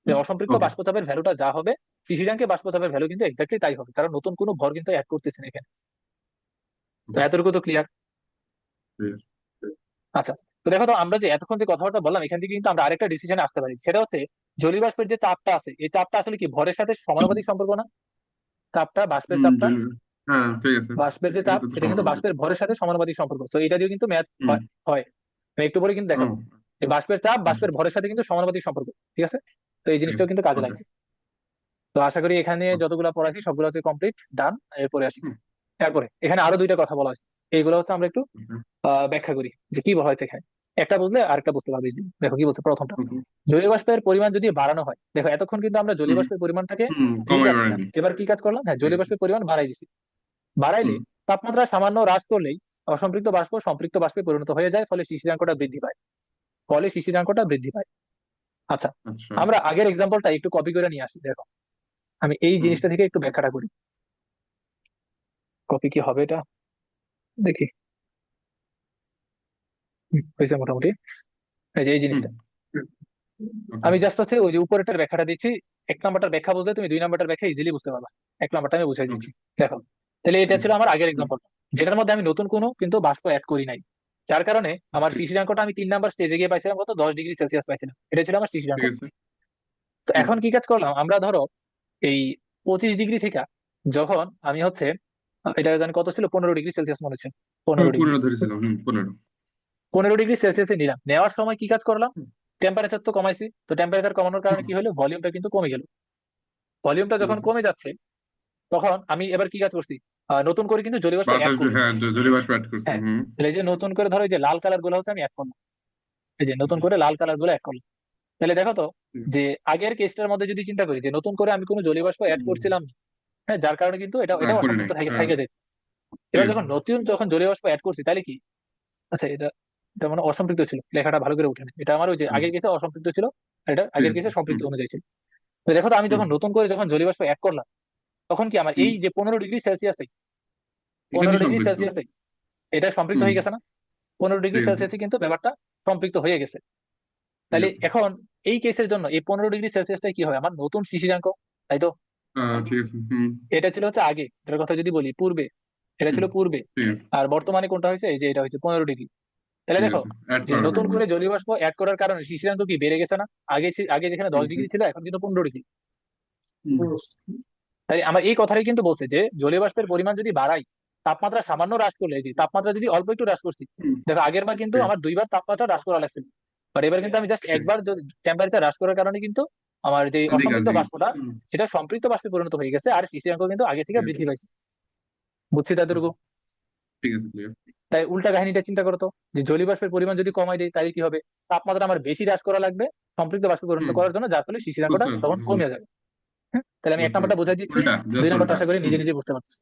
যে অসম্পৃক্ত ওকে। বাষ্পচাপের ভ্যালুটা যা হবে, শিশিরাঙ্কে বাষ্পচাপের ভ্যালু কিন্তু এক্স্যাক্টলি তাই হবে, কারণ নতুন কোনো ভর কিন্তু অ্যাড করতেছে না এখানে। তো ওকে। এতটুকু তো ক্লিয়ার? ঠিক আছে। আচ্ছা, তো দেখো তো, আমরা যে এতক্ষণ যে কথাবার্তা বললাম, এখান থেকে কিন্তু আমরা আরেকটা ডিসিশনে আসতে পারি, সেটা হচ্ছে জলীয় বাষ্পের যে চাপটা আছে, এই চাপটা আসলে কি ভরের সাথে সমানুপাতিক সম্পর্ক না? চাপটা, বাষ্পের হুম। চাপটা, হ্যাঁ, ঠিক আছে। বাষ্পের যে চাপ, এটা তো এটা কিন্তু সমানুপাতিক। বাষ্পের ভরের সাথে সমানুপাতিক সম্পর্ক। তো এটা দিয়ে কিন্তু ম্যাথ হুম। হয় হয়। আমি একটু পরে কিন্তু ও। দেখাবো, যে বাষ্পের চাপ আচ্ছা। বাষ্পের ভরের সাথে কিন্তু সমানুপাতিক সম্পর্ক। ঠিক আছে? তো এই ঠিক জিনিসটাও আছে। কিন্তু কাজে ওকে। লাগবে। তো আশা করি এখানে যতগুলো পড়াইছি সবগুলো হচ্ছে কমপ্লিট ডান। এরপরে আসি, হুম। তারপরে এখানে আরো দুইটা কথা বলা আছে, এইগুলো হচ্ছে আমরা একটু ওকে। ব্যাখ্যা করি, যে কি বলা হয়েছে এখানে। একটা বুঝলে আরেকটা বুঝতে পারবে easily। দেখো কি বলছে প্রথমটা, ওকে। জলীয় বাষ্পের পরিমাণ যদি বাড়ানো হয়, দেখো এতক্ষণ কিন্তু আমরা জলীয় হুম। বাষ্পের পরিমাণটাকে হুম, ঠিক কমাই রাখছিলাম, বাড়ায়নি। এবার কি কাজ করলাম, হ্যাঁ ঠিক জলীয় আছে। বাষ্পের পরিমাণ বাড়াই দিছি। বাড়াইলে হুম। তাপমাত্রা সামান্য হ্রাস করলেই অসম্পৃক্ত বাষ্প সম্পৃক্ত বাষ্পে পরিণত হয়ে যায়, ফলে শিশিরাঙ্কটা বৃদ্ধি পায়, ফলে শিশিরাঙ্কটা বৃদ্ধি পায়। আচ্ছা, আচ্ছা। আমরা আগের এক্সাম্পলটা একটু কপি করে নিয়ে আসি। দেখো, আমি এই হুম। জিনিসটা থেকে একটু ব্যাখ্যাটা করি। কপি কি হবে এটা, দেখি। হয়েছে মোটামুটি। এই যে এই হুম। জিনিসটা, ওকে। আমি জাস্ট হচ্ছে ওই যে উপরেরটার ব্যাখ্যাটা দিচ্ছি। 1 নম্বরটার ব্যাখ্যা বুঝলে তুমি 2 নম্বরটার ব্যাখ্যা ইজিলি বুঝতে পারবা। 1 নম্বরটা আমি বুঝাই ওকে। দিচ্ছি। দেখো, তাহলে এটা হুম। ছিল আমার আগের হুম। এক্সাম্পল, যেটার মধ্যে আমি নতুন কোনো কিন্তু বাষ্প অ্যাড করি নাই, যার কারণে আমার ঠিক। শিশিরাঙ্কটা আমি 3 নাম্বার স্টেজে গিয়ে পাইছিলাম কত, 10 ডিগ্রি সেলসিয়াস পাইছিলাম। এটা ছিল আমার ঠিক শিশিরাঙ্ক। আছে। তো হুম, এখন কি কাজ করলাম আমরা, ধরো এই 25 ডিগ্রি থেকে যখন আমি হচ্ছে, এটা জানি কত ছিল, 15 ডিগ্রি সেলসিয়াস মনে হচ্ছে, 15 ডিগ্রি, 15 ধরেছিলাম, 15। 15 ডিগ্রি সেলসিয়াসে নিলাম। নেওয়ার সময় কি কাজ করলাম, টেম্পারেচার তো কমাইছি, তো টেম্পারেচার কমানোর কারণে হুম, কি হলো, ভলিউমটা কিন্তু কমে গেল। ভলিউমটা ঠিক যখন আছে। কমে যাচ্ছে, তখন আমি এবার কি কাজ করছি, নতুন করে কিন্তু জলীয় বাষ্প অ্যাড বাতাস, করছি। হ্যাঁ, জলীয় বাষ্প অ্যাড করছে। হ্যাঁ, হুম, তাহলে এই যে নতুন করে ধরো এই যে লাল কালার গুলো হচ্ছে আমি অ্যাড করলাম, এই যে নতুন করে লাল কালার গুলো অ্যাড করলাম। তাহলে দেখো তো, হুম, যে আগের কেসটার মধ্যে যদি চিন্তা করি যে নতুন করে আমি কোনো জলীয় বাষ্প অ্যাড হুম। করছিলাম না, হ্যাঁ, যার কারণে কিন্তু এটা না, এটাও করি অসম্পৃক্ত নাই, থেকে হ্যাঁ, থেকে যায়। ঠিক এবার আছে। যখন জলীয় বাষ্প অ্যাড করছি, তাহলে কি, আচ্ছা এটা, এটা মানে অসম্পৃক্ত ছিল, লেখাটা ভালো করে উঠে না, এটা আমার ওই যে হুম, আগের কেসে অসম্পৃক্ত ছিল, আর এটা ঠিক আগের আছে। কেসে হুম, সম্পৃক্ত অনুযায়ী ছিল। তো দেখো তো, আমি হুম, যখন নতুন করে যখন জলীয় বাষ্প অ্যাড করলাম, তখন কি আমার হুম। এই যে 15 ডিগ্রি সেলসিয়াসে, পনেরো এখানেই ডিগ্রি সম্পৃক্ত। সেলসিয়াসে এটা সম্পৃক্ত হুম, হয়ে গেছে না? পনেরো ডিগ্রি ঠিক আছে, সেলসিয়াসে কিন্তু ব্যাপারটা সম্পৃক্ত হয়ে গেছে। ঠিক তাহলে আছে। এখন এই কেসের জন্য এই 15 ডিগ্রি সেলসিয়াসটা কি হয়, আমার নতুন শিশিরাঙ্ক, তাই তো? ঠিক আছে। হুম, এটা ছিল হচ্ছে আগে, এটার কথা যদি বলি পূর্বে, এটা হুম, ছিল পূর্বে। ঠিক আছে, আর বর্তমানে কোনটা হয়েছে, এই যে এটা হয়েছে 15 ডিগ্রি। তাহলে ঠিক দেখো, আছে। অ্যাড যে করার নতুন কারণে। করে জলীয় বাষ্প অ্যাড করার কারণে শিশিরাঙ্ক কি বেড়ে গেছে না? আগে যেখানে ঠিক দশ আছে। ডিগ্রি ছিল, এখন কিন্তু 15 ডিগ্রি। হুম, তাই আমার এই কথাটাই কিন্তু বলছে যে জলীয় বাষ্পের পরিমাণ যদি বাড়াই, তাপমাত্রা সামান্য হ্রাস করলে, এই যে তাপমাত্রা যদি অল্প একটু হ্রাস করছি, হুম, দেখো আগের বার কিন্তু ঠিক আছে, আমার 2 বার তাপমাত্রা হ্রাস করা লাগছিল, বাট এবার কিন্তু আমি জাস্ট ঠিক আছে। একবার টেম্পারেচার হ্রাস করার কারণে কিন্তু আমার যে এদিকে অসম্পৃক্ত আসবে কি? বাষ্পটা, হুম, সেটা সম্পৃক্ত বাষ্পে পরিণত হয়ে গেছে, আর শিশিরাঙ্ক কিন্তু আগে থেকে ঠিক আছে। বৃদ্ধি পাইছে। বুঝছি হুম, তাদেরকে? ঠিক আছে, ক্লিয়ার। তাই উল্টা কাহিনীটা চিন্তা করো তো, যে জলীয় বাষ্পের পরিমাণ যদি কমাই দেয়, তাহলে কি হবে, তাপমাত্রা আমার বেশি হ্রাস করা লাগবে সম্পৃক্ত বাষ্পে পরিণত হুম, করার জন্য, যার ফলে শিশিরাঙ্কটা বুঝতে পারছি। তখন হুম, কমে যাবে। তাহলে আমি এক বুঝতে নাম্বারটা পারছি। বোঝাই দিচ্ছি, উল্টা, দুই জাস্ট নাম্বারটা উল্টা। আশা করি হুম, নিজে নিজে বুঝতে পারছি।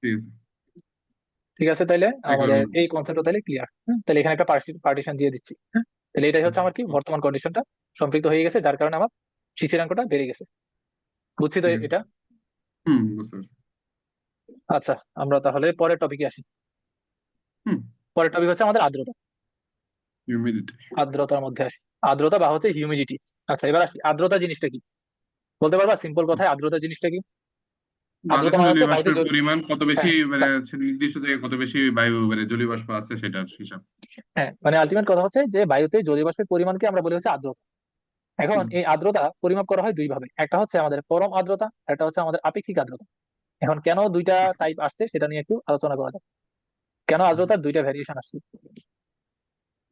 ঠিক আছে। ঠিক আছে, তাহলে একবার আমাদের বলুন। এই কনসেপ্টটা তাহলে ক্লিয়ার। তাহলে এখানে একটা পার্টিশন দিয়ে দিচ্ছি। তাহলে এটাই হচ্ছে আমার কি বর্তমান কন্ডিশনটা, সম্পৃক্ত হয়ে গেছে, যার কারণে আমার শিশিরাঙ্কটা বেড়ে গেছে। বুঝছি তো ঠিক আছে। এটা? হুম, বুঝতে পারছি। আচ্ছা, আমরা তাহলে পরের টপিকে আসি। হুম, পরের টপিক হচ্ছে আমাদের আর্দ্রতা। হিউমিডিটি। আর্দ্রতার মধ্যে আসি, আর্দ্রতা বা হচ্ছে হিউমিডিটি। আচ্ছা, এবার আসি, আর্দ্রতা জিনিসটা কি, বলতে পারবা সিম্পল কথায় আর্দ্রতা জিনিসটা কি? আর্দ্রতা বাতাসে মানে হচ্ছে জলীয় বায়ুতে বাষ্পের পরিমাণ কত বেশি, হ্যাঁ, মানে হচ্ছে নির্দিষ্ট থেকে কত বেশি বায়ু, মানে জলীয় বাষ্প আছে সেটার হিসাব। হ্যাঁ, মানে আলটিমেট কথা হচ্ছে যে বায়ুতে জলীয় বাষ্পের পরিমাণকে আমরা বলি হচ্ছে আর্দ্রতা। এখন হুম, এই আর্দ্রতা পরিমাপ করা হয় দুই ভাবে, একটা হচ্ছে আমাদের পরম আর্দ্রতা, একটা হচ্ছে আমাদের আপেক্ষিক আর্দ্রতা। এখন কেন দুইটা টাইপ আসছে সেটা নিয়ে একটু আলোচনা করা যাক, কেন আর্দ্রতার দুইটা ভ্যারিয়েশন আসছে।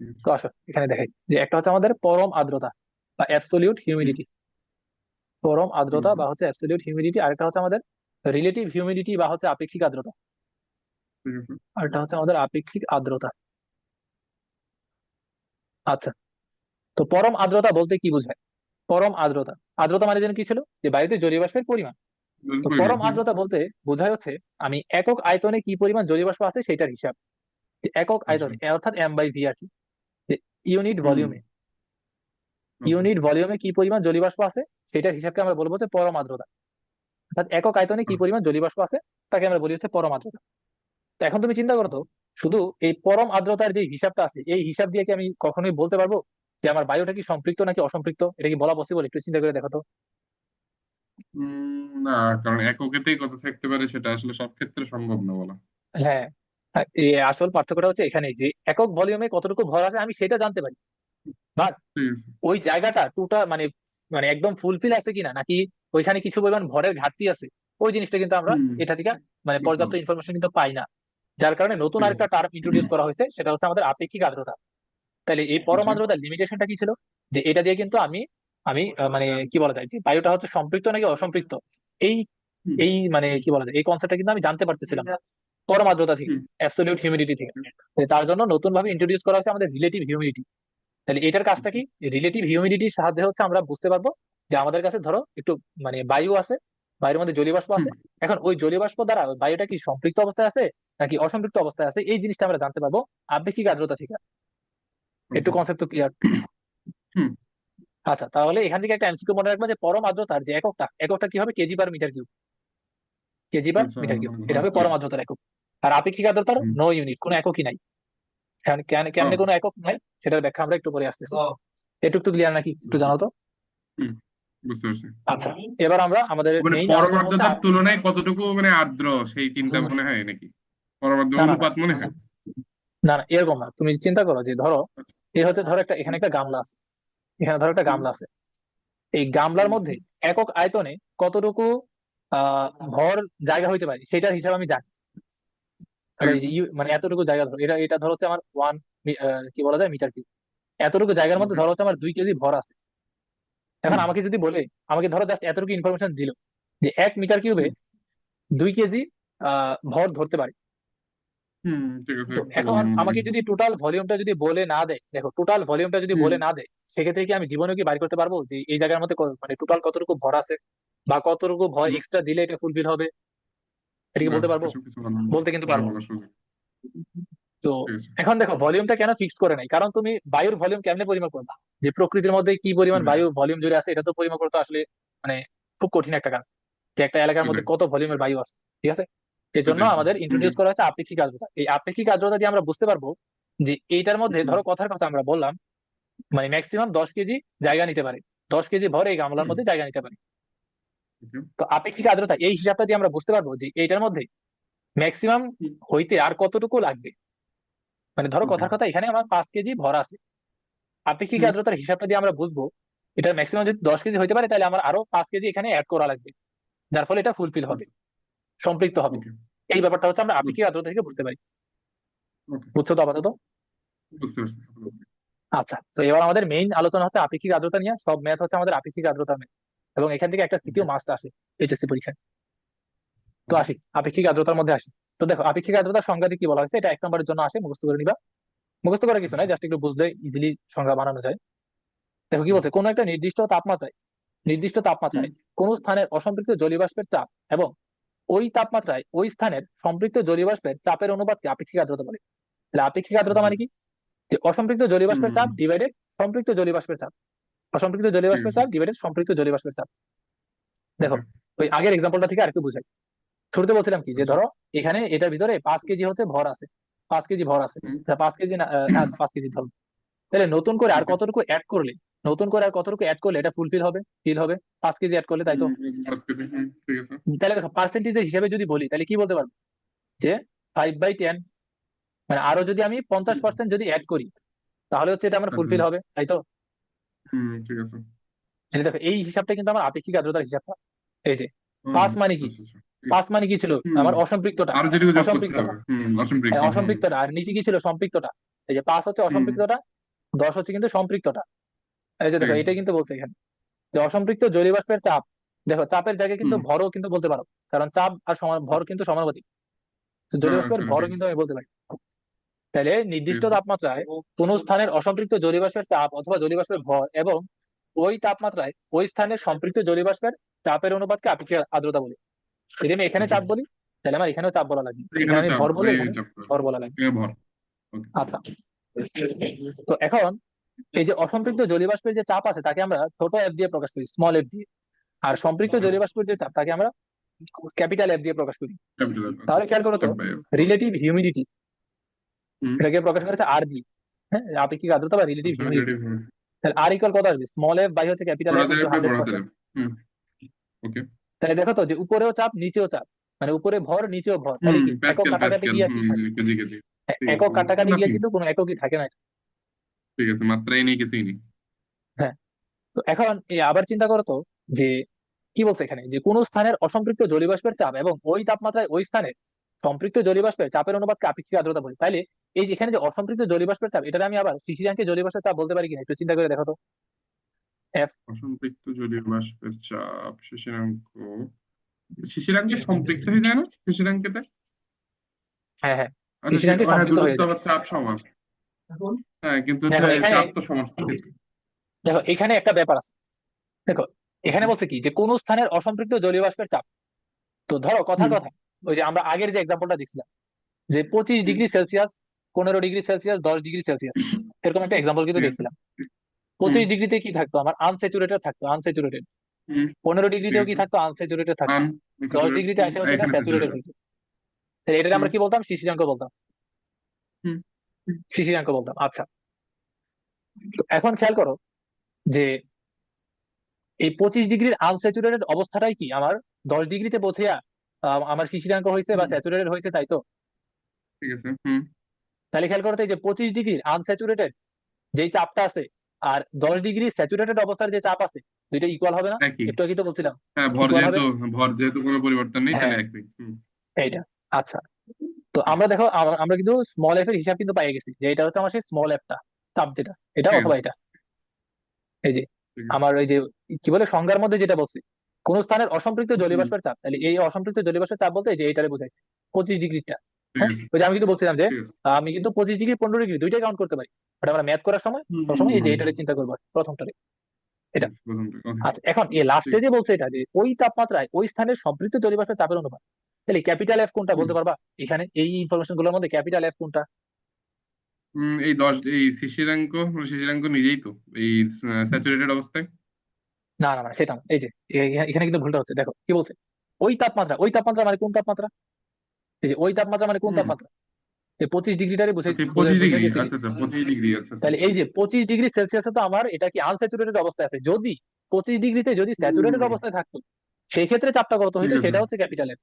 ঠিক আছে। তো আসো এখানে দেখাই, যে একটা হচ্ছে আমাদের পরম আর্দ্রতা বা অ্যাবসলিউট হুম, হিউমিডিটি, পরম ঠিক আর্দ্রতা আছে। বা হচ্ছে অ্যাবসলিউট হিউমিডিটি। আরেকটা হচ্ছে আমাদের রিলেটিভ হিউমিডিটি বা হচ্ছে আপেক্ষিক আর্দ্রতা। ঠিক আছে। আরেকটা হচ্ছে আমাদের আপেক্ষিক আর্দ্রতা। আচ্ছা, তো পরম আর্দ্রতা বলতে কি বোঝায়? পরম আর্দ্রতা, আর্দ্রতা মানে যেন কি ছিল, যে বায়ুতে জলীয় বাষ্পের পরিমাণ। তো পরিমাণ। পরম হুম, আর্দ্রতা বলতে বোঝায় হচ্ছে আমি একক আয়তনে কি পরিমাণ জলীয় বাষ্প আছে সেটার হিসাব। যে একক আচ্ছা। আয়তনে, অর্থাৎ M/V আর কি, যে ইউনিট হুম, ভলিউমে, ওকে। ইউনিট ভলিউমে কি পরিমাণ জলীয় বাষ্প আছে সেটার হিসাবকে আমরা বলবো হচ্ছে পরম আর্দ্রতা। অর্থাৎ একক আয়তনে কি পরিমাণ জলীয় বাষ্প আছে, তাকে আমরা বলি হচ্ছে পরম আর্দ্রতা। তো এখন তুমি চিন্তা করো তো, শুধু এই পরম আর্দ্রতার যে হিসাবটা আছে, এই হিসাব দিয়ে কি আমি কখনোই বলতে পারবো যে আমার বায়ুটা কি সম্পৃক্ত নাকি অসম্পৃক্ত? এটা কি বলা পসিবল? একটু চিন্তা করে দেখো তো। না, কারণ এককেতেই কথা থাকতে পারে, সেটা আসলে সব ক্ষেত্রে সম্ভব না বলা। হ্যাঁ, এই আসল পার্থক্যটা হচ্ছে এখানে, যে একক ভলিউমে কতটুকু ভর আছে আমি সেটা জানতে পারি, বাট ঠিক আছে। ওই জায়গাটা টুটা মানে, মানে একদম ফুলফিল আছে কিনা, নাকি ওইখানে কিছু পরিমাণ ভরের ঘাটতি আছে, ওই জিনিসটা কিন্তু আমরা হুম, এটা থেকে মানে বুঝতে পর্যাপ্ত পারছি। ইনফরমেশন কিন্তু পাই না। যার কারণে নতুন ঠিক আছে। আরেকটা টার্ম ইন্ট্রোডিউস করা হয়েছে, সেটা হচ্ছে আমাদের আপেক্ষিক আর্দ্রতা। তাহলে এই পরম আচ্ছা। আর্দ্রতার লিমিটেশনটা কি ছিল, যে এটা দিয়ে কিন্তু আমি আমি মানে কি বলা যায়, যে বায়ুটা হচ্ছে সম্পৃক্ত নাকি অসম্পৃক্ত, এই হুম, এই মানে কি বলা যায়, এই কনসেপ্টটা কিন্তু আমি জানতে পারতেছিলাম পরম আর্দ্রতা থেকে, হুম, অ্যাবসলিউট হিউমিডিটি থেকে। তার জন্য নতুন ভাবে ইন্ট্রোডিউস করা হয়েছে আমাদের রিলেটিভ হিউমিডিটি। তাহলে এটার কাজটা আচ্ছা। কি, রিলেটিভ হিউমিডিটির সাহায্যে হচ্ছে আমরা বুঝতে পারবো যে আমাদের কাছে ধরো একটু মানে বায়ু আছে, বায়ুর মধ্যে জলীয় বাষ্প হুম, আছে, এখন ওই জলীয় বাষ্প দ্বারা ওই বায়ুটা কি সম্পৃক্ত অবস্থায় আছে নাকি অসম্পৃক্ত অবস্থায় আছে, এই জিনিসটা আমরা জানতে পারবো আপেক্ষিক আর্দ্রতা থেকে। একটু ওকে। কনসেপ্ট তো ক্লিয়ার? হুম, আচ্ছা, তাহলে এখান থেকে একটা এমসিকিউ মনে রাখবো, যে পরম আর্দ্রতার যে এককটা, এককটা কি হবে, KG per metre cube, KG per আচ্ছা, মিটার কিউব, এটা হবে ওকে। পরম আর্দ্রতার একক। আর আপেক্ষিক আর্দ্রতার হুম, নো ইউনিট, কোনো এককই নাই। এখন ও, কেমনে কোনো একক নাই, সেটার ব্যাখ্যা আমরা একটু পরে আসতেছি। এটুক তো ক্লিয়ার নাকি, একটু বুঝতে জানো তো? হুম, বুঝতে পারছি। আচ্ছা, এবার আমরা আমাদের মানে মেইন পরম আলোচনা হচ্ছে আর্দ্রতার তুলনায় কতটুকু মানে আর্দ্র, সেই চিন্তা মনে হয় নাকি? পরম আর্দ্র না না না, অনুপাত মনে হয়। না না, এরকম না। তুমি চিন্তা করো যে ধরো, আচ্ছা। এ হচ্ছে ধরো একটা, এখানে হুম, একটা গামলা আছে, এখানে ধরো একটা হুম, গামলা আছে, এই গামলার আচ্ছা। মধ্যে একক আয়তনে কতটুকু আহ ভর জায়গা হইতে পারে সেটার হিসাব আমি জানি। ঠিক ধরো এই আছে। যে মানে এতটুকু জায়গা, ধরো এটা এটা ধরো হচ্ছে আমার কি বলা যায়, মিটার কিউব। এতটুকু জায়গার মধ্যে ওকে। ধরো হচ্ছে আমার 2 কেজি ভর আছে। এখন হুম আমাকে যদি বলে, আমাকে ধরো জাস্ট এতটুকু ইনফরমেশন দিল যে 1 মিটার কিউবে হুম 2 কেজি ভর ধরতে পারে। হুম, ঠিক আছে, তো তো এখন আমাকে যদি টোটাল ভলিউমটা যদি বলে না দেয়, দেখো টোটাল ভলিউমটা যদি হুম বলে না দেয়, সেক্ষেত্রে কি আমি জীবনে কি বাইর করতে পারবো যে এই জায়গার মধ্যে মানে টোটাল কতটুকু ভর আছে, বা কতটুকু ভর হুম, এক্সট্রা দিলে এটা ফুলফিল হবে? এটা কি না, বলতে পারবো? এসব কিছু বলার নেই। বলতে কিন্তু না, পারবো না। বলার সুযোগ। তো ঠিক আছে। এখন দেখো ভলিউমটা কেন ফিক্স করে নাই, কারণ তুমি বায়ুর ভলিউম কেমনে পরিমাপ করবা? যে প্রকৃতির মধ্যে কি পরিমাণ সেটাই বায়ু ভলিউম জুড়ে আছে এটা তো পরিমাপ করতে আসলে মানে খুব কঠিন একটা কাজ, যে একটা এলাকার মধ্যে সেটাই কত ভলিউমের বায়ু আছে। ঠিক আছে, এই জন্য সেটাই আমাদের হুম ইন্ট্রোডিউস করা হচ্ছে আপেক্ষিক আর্দ্রতা। এই আপেক্ষিক আর্দ্রতা দিয়ে আমরা বুঝতে পারবো যে এইটার মধ্যে হুম ধরো কথার কথা আমরা বললাম মানে ম্যাক্সিমাম 10 কেজি জায়গা নিতে পারে, 10 কেজি ভর এই গামলার হুম, মধ্যে জায়গা নিতে পারে। ওকে। তো আপেক্ষিক আর্দ্রতা এই হিসাবটা দিয়ে আমরা বুঝতে পারবো যে এইটার মধ্যে ম্যাক্সিমাম হুম, হইতে আর কতটুকু লাগবে। মানে ধরো ওকে। কথার কথা এখানে আমার 5 কেজি ভর আছে, আপেক্ষিক হুম, আর্দ্রতার হিসাবটা দিয়ে আমরা বুঝবো এটার ম্যাক্সিমাম যদি 10 কেজি হতে পারে তাহলে আমার আরো 5 কেজি এখানে অ্যাড করা লাগবে, যার ফলে এটা ফুলফিল হবে, আচ্ছা। সম্পৃক্ত হবে। ওকে। এই ব্যাপারটা হচ্ছে আমরা গুড। আপেক্ষিক আর্দ্রতা থেকে বুঝতে পারি। ওকে, বুঝছো তো আপাতত? বুঝতে পারছি আপাতত। আচ্ছা, তো এবার আমাদের মেইন আলোচনা হচ্ছে আপেক্ষিক আর্দ্রতা নিয়ে। সব ম্যাথ হচ্ছে আমাদের আপেক্ষিক আর্দ্রতা ম্যাথ, এবং এখান থেকে একটা ওকে। সিকিউ মাস্ট আসে এইচএসসি পরীক্ষায়। তো ওকে। আসি আপেক্ষিক আর্দ্রতার মধ্যে আসি। তো দেখো আপেক্ষিক আর্দ্রতার সংজ্ঞাতে কি বলা হয়েছে, এটা 1 নম্বরের জন্য আসে, মুখস্থ করে নিবা। মুখস্থ করার কিছু আচ্ছা। নাই, জাস্ট একটু বুঝলে ইজিলি সংজ্ঞা বানানো যায়। দেখো কি হুম বলছে, কোন একটা নির্দিষ্ট হুম তাপমাত্রায় কোন স্থানের অসম্পৃক্ত জলীয়বাষ্পের চাপ এবং ওই তাপমাত্রায় ওই স্থানের সম্পৃক্ত জলীয়বাষ্পের চাপের অনুপাতকে আপেক্ষিক আর্দ্রতা বলে। তাহলে আপেক্ষিক আর্দ্রতা আচ্ছা। মানে কি? যে অসম্পৃক্ত জলীয়বাষ্পের চাপ হুম, ডিভাইডেড সম্পৃক্ত জলীয়বাষ্পের চাপ, অসম্পৃক্ত ঠিক জলীয়বাষ্পের আছে। চাপ ডিভাইডেড সম্পৃক্ত জলীয়বাষ্পের চাপ। দেখো ওকে। ওই আগের এক্সাম্পলটা থেকে আরেকটু বুঝাই। শুরুতে বলছিলাম কি, যে আচ্ছা। ধরো এখানে এটার ভিতরে 5 কেজি হচ্ছে ভর আছে, 5 কেজি ভর আছে। হুম, 5 কেজি না, আচ্ছা 5 কেজি ধরো। তাহলে নতুন করে আর ওকে। কতটুকু অ্যাড করলে, এটা ফুলফিল হবে, ফিল হবে 5 কেজি অ্যাড করলে, তাই তো? হুম, পাঁচ কেজি, ঠিক আছে। তাহলে দেখো পার্সেন্টেজের হিসাবে যদি বলি তাহলে কি বলতে পারবো, যে 5/10, মানে আরো যদি আমি পঞ্চাশ হুম, পার্সেন্ট যদি অ্যাড করি তাহলে হচ্ছে এটা আমার আচ্ছা। ফুলফিল হবে, তাই তো? হুম, ঠিক আছে। এই দেখো এই হিসাবটা কিন্তু আমার আপেক্ষিক আর্দ্রতার হিসাবটা। এই যে হুম, পাঁচ মানে কি, আচ্ছা আচ্ছা, ঠিক আছে। 5 মানে কি ছিল, হুম, আমার অসম্পৃক্তটা, আরো যেটুকু যোগ করতে অসম্পৃক্তটা, হবে, অসম্পৃক্ত, হ্যাঁ অসম্পৃক্তটা, আর নিচে কি ছিল, সম্পৃক্তটা। এই যে 5 হচ্ছে হুম, অসম্পৃক্তটা, 10 হচ্ছে কিন্তু সম্পৃক্তটা। এই যে ঠিক দেখো আছে। এটা কিন্তু বলছে এখানে যে অসম্পৃক্ত জলীয়বাষ্পের চাপ। দেখো চাপের জায়গায় কিন্তু হুম, ভরও কিন্তু বলতে পারো, কারণ চাপ আর ভর কিন্তু সমানুপাতিক। তো হ্যাঁ জলীয়বাষ্পের সেটা ভরও ঠিক। কিন্তু আমি বলতে পারি। তাহলে ঠিক নির্দিষ্ট আছে। তাপমাত্রায় কোন স্থানের অসম্পৃক্ত জলীয়বাষ্পের চাপ অথবা জলীয়বাষ্পের ভর এবং ওই তাপমাত্রায় ওই স্থানের সম্পৃক্ত জলীয়বাষ্পের চাপের অনুপাতকে আপেক্ষিক আর্দ্রতা বলে। যদি আমি এখানে ওকে। চাপ বলি তাহলে আমার এখানেও চাপ বলা লাগবে, এখানে এখানে আমি চাপ, ভর বললে এই এখানে চাপ করে। ভর বলা লাগবে। এখানে ভর। ওকে। আচ্ছা, তো এখন এই যে অসম্পৃক্ত জলীয়বাষ্পের যে চাপ আছে তাকে আমরা ছোট এফ দিয়ে প্রকাশ করি, স্মল এফ দিয়ে। আর সম্পৃক্ত ওকে। জলীয়বাষ্পের যে চাপ তাকে আমরা ক্যাপিটাল এফ দিয়ে প্রকাশ করি। ক্যাপিটাল। আচ্ছা। তাহলে খেয়াল করো তো, F by F. Relative humidity হুম, এটাকে প্রকাশ করেছে আর দিয়ে। হ্যাঁ, আপেক্ষিক আর্দ্রতা বা রিলেটিভ আচ্ছা, হিউমিডিটি। রিলেটিভ। তাহলে আর ইকুয়াল কত আসবে, স্মল এফ বাই হচ্ছে ক্যাপিটাল বড় এফ হাতের ইন্টু এফ বাই বড় হাতের 100%। এফ। হুম, ওকে। তাহলে দেখো তো যে উপরেও চাপ নিচেও চাপ, মানে উপরে ভর নিচেও ভর, তাহলে কি একক প্যাসকেল কাটাকাটি প্যাসকেল, গিয়া কি থাকে? KG KG. ঠিক আছে, একক কাটাকাটি গিয়া নাথিং। কিন্তু কোনো এককই থাকে না। ঠিক আছে, মাত্রাই নেই, কিছুই নেই। হ্যাঁ, তো এখন এই আবার চিন্তা করো তো, যে কি বলছে এখানে, যে কোন স্থানের অসম্পৃক্ত জলীয়বাষ্পের চাপ এবং ওই তাপমাত্রায় ওই স্থানের সম্পৃক্ত জলীয়বাষ্পের চাপের অনুপাতকে আপেক্ষিক আর্দ্রতা বলে। তাইলে এই যে এখানে যে অসম্পৃক্ত জলীয়বাষ্পের চাপ, এটা আমি আবার শিশিরাঙ্কে জলীয়বাষ্পের চাপ বলতে পারি কিনা একটু চিন্তা করে দেখো তো। এফ, অসম্পৃক্ত জলীয় বাষ্পের চাপ শিশিরাঙ্ক। শিশিরাঙ্কে সম্পৃক্ত হয়ে যায় না শিশিরাঙ্কেতে? হ্যাঁ হ্যাঁ, আচ্ছা, শিশিরাঙ্কে হ্যাঁ, সম্পৃক্ত হয়ে দূরত্ব যায়। আবার চাপ সমান। হ্যাঁ, কিন্তু হচ্ছে দেখো এখানে, চাপ তো সমান সবকিছু। দেখো এখানে একটা ব্যাপার আছে। দেখো এখানে আচ্ছা। বলছে কি, যে কোন স্থানের অসম্পৃক্ত জলীয় বাষ্পের চাপ। তো ধরো কথার হুম কথা, ওই যে আমরা আগের যে এক্সাম্পলটা দিচ্ছিলাম, যে 25 degree Celsius, 15 degree Celsius, 10 degree Celsius, এরকম একটা এক্সাম্পল কিন্তু ঠিক আছে। দেখছিলাম। হুম 25 ডিগ্রিতে কি থাকতো, আমার আনস্যাচুরেটেড থাকতো, আনস্যাচুরেটেড। হুম, পনেরো ঠিক ডিগ্রিতেও কি আছে। থাকতো, আনস্যাচুরেটেড থাকতো। আন 10 ডিগ্রিতে আসে হচ্ছে এটা এখানে স্যাচুরেটেড স্যাচুরেটেড। হইতো। তাহলে এটাকে হুম আমরা কি বলতাম, শিশিরাঙ্ক বলতাম। হুম শিশিরাঙ্ক বলতাম, আচ্ছা। তো এখন খেয়াল করো যে এই 25 ডিগ্রির আনস্যাচুরেটেড অবস্থাটাই কি আমার 10 ডিগ্রিতে পৌঁছে আমার শিশিরাঙ্ক হয়েছে বা হুম, স্যাচুরেটেড হয়েছে, তাই তো? ঠিক আছে। হুম তাহলে খেয়াল করো তো, এই যে 25 ডিগ্রির আনস্যাচুরেটেড যেই চাপটা আছে আর 10 ডিগ্রি স্যাচুরেটেড অবস্থার যে চাপ আছে, দুইটা ইকুয়াল হবে না? একই। একটু আগে তো বলছিলাম হ্যাঁ, ভর ইকুয়াল হবে। যেহেতু, ভর যেহেতু কোনো পরিবর্তন নেই তাহলে হ্যাঁ, একই। হুম। এইটা। আচ্ছা, তো আমরা দেখো আমরা কিন্তু স্মল এফ এর হিসাব কিন্তু পাই গেছি, যে এটা হচ্ছে আমার সেই স্মল এফটা, চাপ যেটা, এটা ঠিক অথবা আছে। এটা। এই যে ঠিক আছে। আমার ওই যে কি বলে সংজ্ঞার মধ্যে যেটা বলছি, কোন স্থানের অসম্পৃক্ত জলীয় হুম। বাষ্পের চাপ, তাহলে এই অসম্পৃক্ত জলীয় বাষ্পের চাপ বলতে এই যে এইটারে বোঝাইছে 25 ডিগ্রিটা। ঠিক হ্যাঁ, আছে। ওই যে আমি কিন্তু বলছিলাম যে ঠিক আছে। আমি কিন্তু 25 ডিগ্রি 15 ডিগ্রি দুইটাই কাউন্ট করতে পারি, বাট আমরা ম্যাথ করার সময় হুম হুম সবসময় এই যে হুম। এটারে চিন্তা করবো প্রথমটারে, ঠিক এটা। আছে, প্রথমটা ওকে। আচ্ছা, এখন এই ঠিক লাস্টে আছে। যে বলছে এটা যে ওই তাপমাত্রায় ওই স্থানের সম্পৃক্ত জলীয় বাষ্পের চাপের অনুপাত, তাহলে ক্যাপিটাল এফ কোনটা হুম। বলতে পারবা? এখানে এই ইনফরমেশন গুলোর মধ্যে ক্যাপিটাল এফ কোনটা? এই 10, এই শিশিরাঙ্ক, মানে শিশিরাঙ্ক নিজেই তো এই স্যাচুরেটেড অবস্থায়। না না না, সেটা না। এই যে এখানে কিন্তু ভুলটা হচ্ছে, দেখো কি বলছে, ওই তাপমাত্রা মানে কোন তাপমাত্রা? এই যে ওই তাপমাত্রা মানে কোন হুম। তাপমাত্রা? এই 25 ডিগ্রিটারে বুঝে আচ্ছা, বুঝে 25 ডিগ্রি, বুঝে গেছি। আচ্ছা আচ্ছা, 25 ডিগ্রি, আচ্ছা আচ্ছা তাহলে আচ্ছা। এই যে 25 ডিগ্রি সেলসিয়াসে তো আমার এটা কি আনস্যাচুরেটেড অবস্থায় আছে, যদি 25 ডিগ্রিতে যদি স্যাচুরেটেড হুম। অবস্থায় থাকতো সেই ক্ষেত্রে চাপটা কত ঠিক হইতো, আছে। সেটা হচ্ছে ক্যাপিটাল এফ।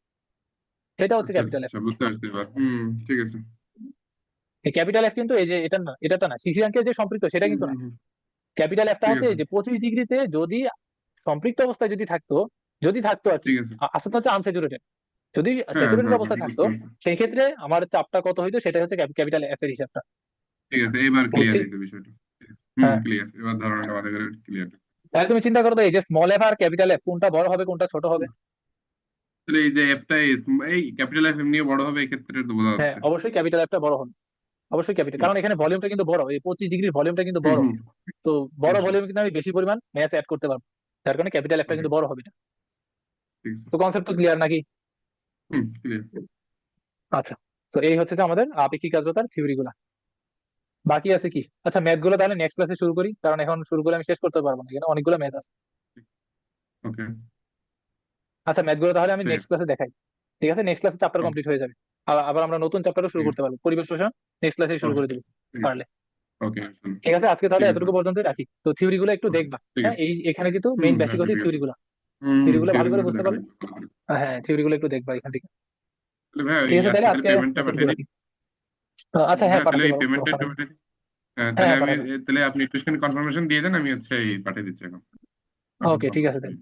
সেটা হচ্ছে আচ্ছা আচ্ছা ক্যাপিটাল এফ। আচ্ছা, বুঝতে পারছি এবার। হুম। ঠিক আছে। এই ক্যাপিটাল এফ কিন্তু এই যে এটা না, এটা তো না, শিশিরাঙ্কের যে সম্পৃক্ত সেটা হুম কিন্তু না। হুম হুম। ক্যাপিটাল এফটা ঠিক হচ্ছে আছে। এই যে 25 ডিগ্রিতে যদি সম্পৃক্ত অবস্থায় যদি থাকতো আর কি, ঠিক আছে। আসলে তো হচ্ছে আনস্যাচুরেটেড, যদি হ্যাঁ স্যাচুরেটেড হ্যাঁ হ্যাঁ, অবস্থায় থাকতো বুঝতে পারছি। সেই ক্ষেত্রে আমার চাপটা কত হইতো, সেটা হচ্ছে ক্যাপিটাল এফ এর হিসাবটা। ঠিক আছে, এবার ক্লিয়ার বলছি। হয়েছে বিষয়টা। ঠিক আছে। হুম, হ্যাঁ, ক্লিয়ার, এবার ধারণাটা মাথা করে ক্লিয়ার। তাহলে তুমি চিন্তা করো তো, এই যে small F R capital F কোনটা বড় হবে কোনটা ছোট হবে? তাহলে এই যে এফটা, এই ক্যাপিটাল এফ এমনিও বড় হবে, এক্ষেত্রে তো বোঝা হ্যাঁ, যাচ্ছে। অবশ্যই ক্যাপিটাল এফটা বড় হবে, অবশ্যই ক্যাপিটাল, হুম কারণ এখানে ভলিউমটা কিন্তু বড়, এই 25 ডিগ্রির ভলিউমটা কিন্তু হুম বড়। হুম। তো বড় অবশ্যই। ভলিউমে কিন্তু আমি বেশি পরিমাণ ম্যাচ অ্যাড করতে পারবো, যার কারণে ক্যাপিটাল এফটা ওকে। কিন্তু বড় হবে না। ঠিক আছে। তো কনসেপ্ট তো ক্লিয়ার নাকি? হুম, ক্লিয়ার। আচ্ছা, তো এই হচ্ছে যে আমাদের আপেক্ষিক আর্দ্রতার থিওরি গুলা। বাকি আছে কি? আচ্ছা, ম্যাথ গুলো তাহলে নেক্সট ক্লাসে শুরু করি, কারণ এখন শুরু করে আমি শেষ করতে পারবো না, এখানে অনেকগুলো ম্যাথ আছে। ওকে। আচ্ছা, ম্যাথ গুলো তাহলে আমি ঠিক নেক্সট আছে। ক্লাসে দেখাই। ঠিক আছে, নেক্সট ক্লাসে চ্যাপ্টার কমপ্লিট হয়ে যাবে। আবার আমরা নতুন চ্যাপ্টারও শুরু ঠিক করতে আছে। পারবো, পরিবেশ রসায়ন নেক্সট ক্লাসে শুরু ওকে। করে দেবো ঠিক আছে। পারলে। ওকে। ঠিক আছে, আজকে তাহলে ঠিক আছে। এতটুকু পর্যন্ত রাখি, তো থিওরি গুলো একটু ওকে। দেখবা। ঠিক হ্যাঁ, আছে। এখানে কিন্তু হুম, মেইন বেসিক আচ্ছা হচ্ছে ঠিক আছে। থিওরি গুলো। হুম হুম, থিওরি গুলো ভালো থিওরি করে গুলো বুঝতে দেখা পারলে, লাগবে ভালো করে। হ্যাঁ থিওরি গুলো একটু দেখবা এখান থেকে। তাহলে ভাই ওই ঠিক আছে, তাহলে আজকে তাহলে আজকে পেমেন্টটা এতটুকু পাঠিয়ে দিই। রাখি। আচ্ছা, হ্যাঁ হ্যাঁ, তাহলে পাঠাতে ওই পারো, পেমেন্টটা সমস্যা একটু নেই। পাঠিয়ে দিই। হ্যাঁ, হ্যাঁ তাহলে হ্যাঁ, আমি পাঠাতে পারো। তাহলে আপনি একটু কনফার্মেশন দিয়ে দেন, আমি হচ্ছে এই পাঠিয়ে দিচ্ছি এখন। এখন ওকে, ঠিক আছে কনফার্মেশন তাহলে। দিয়ে দিচ্ছি।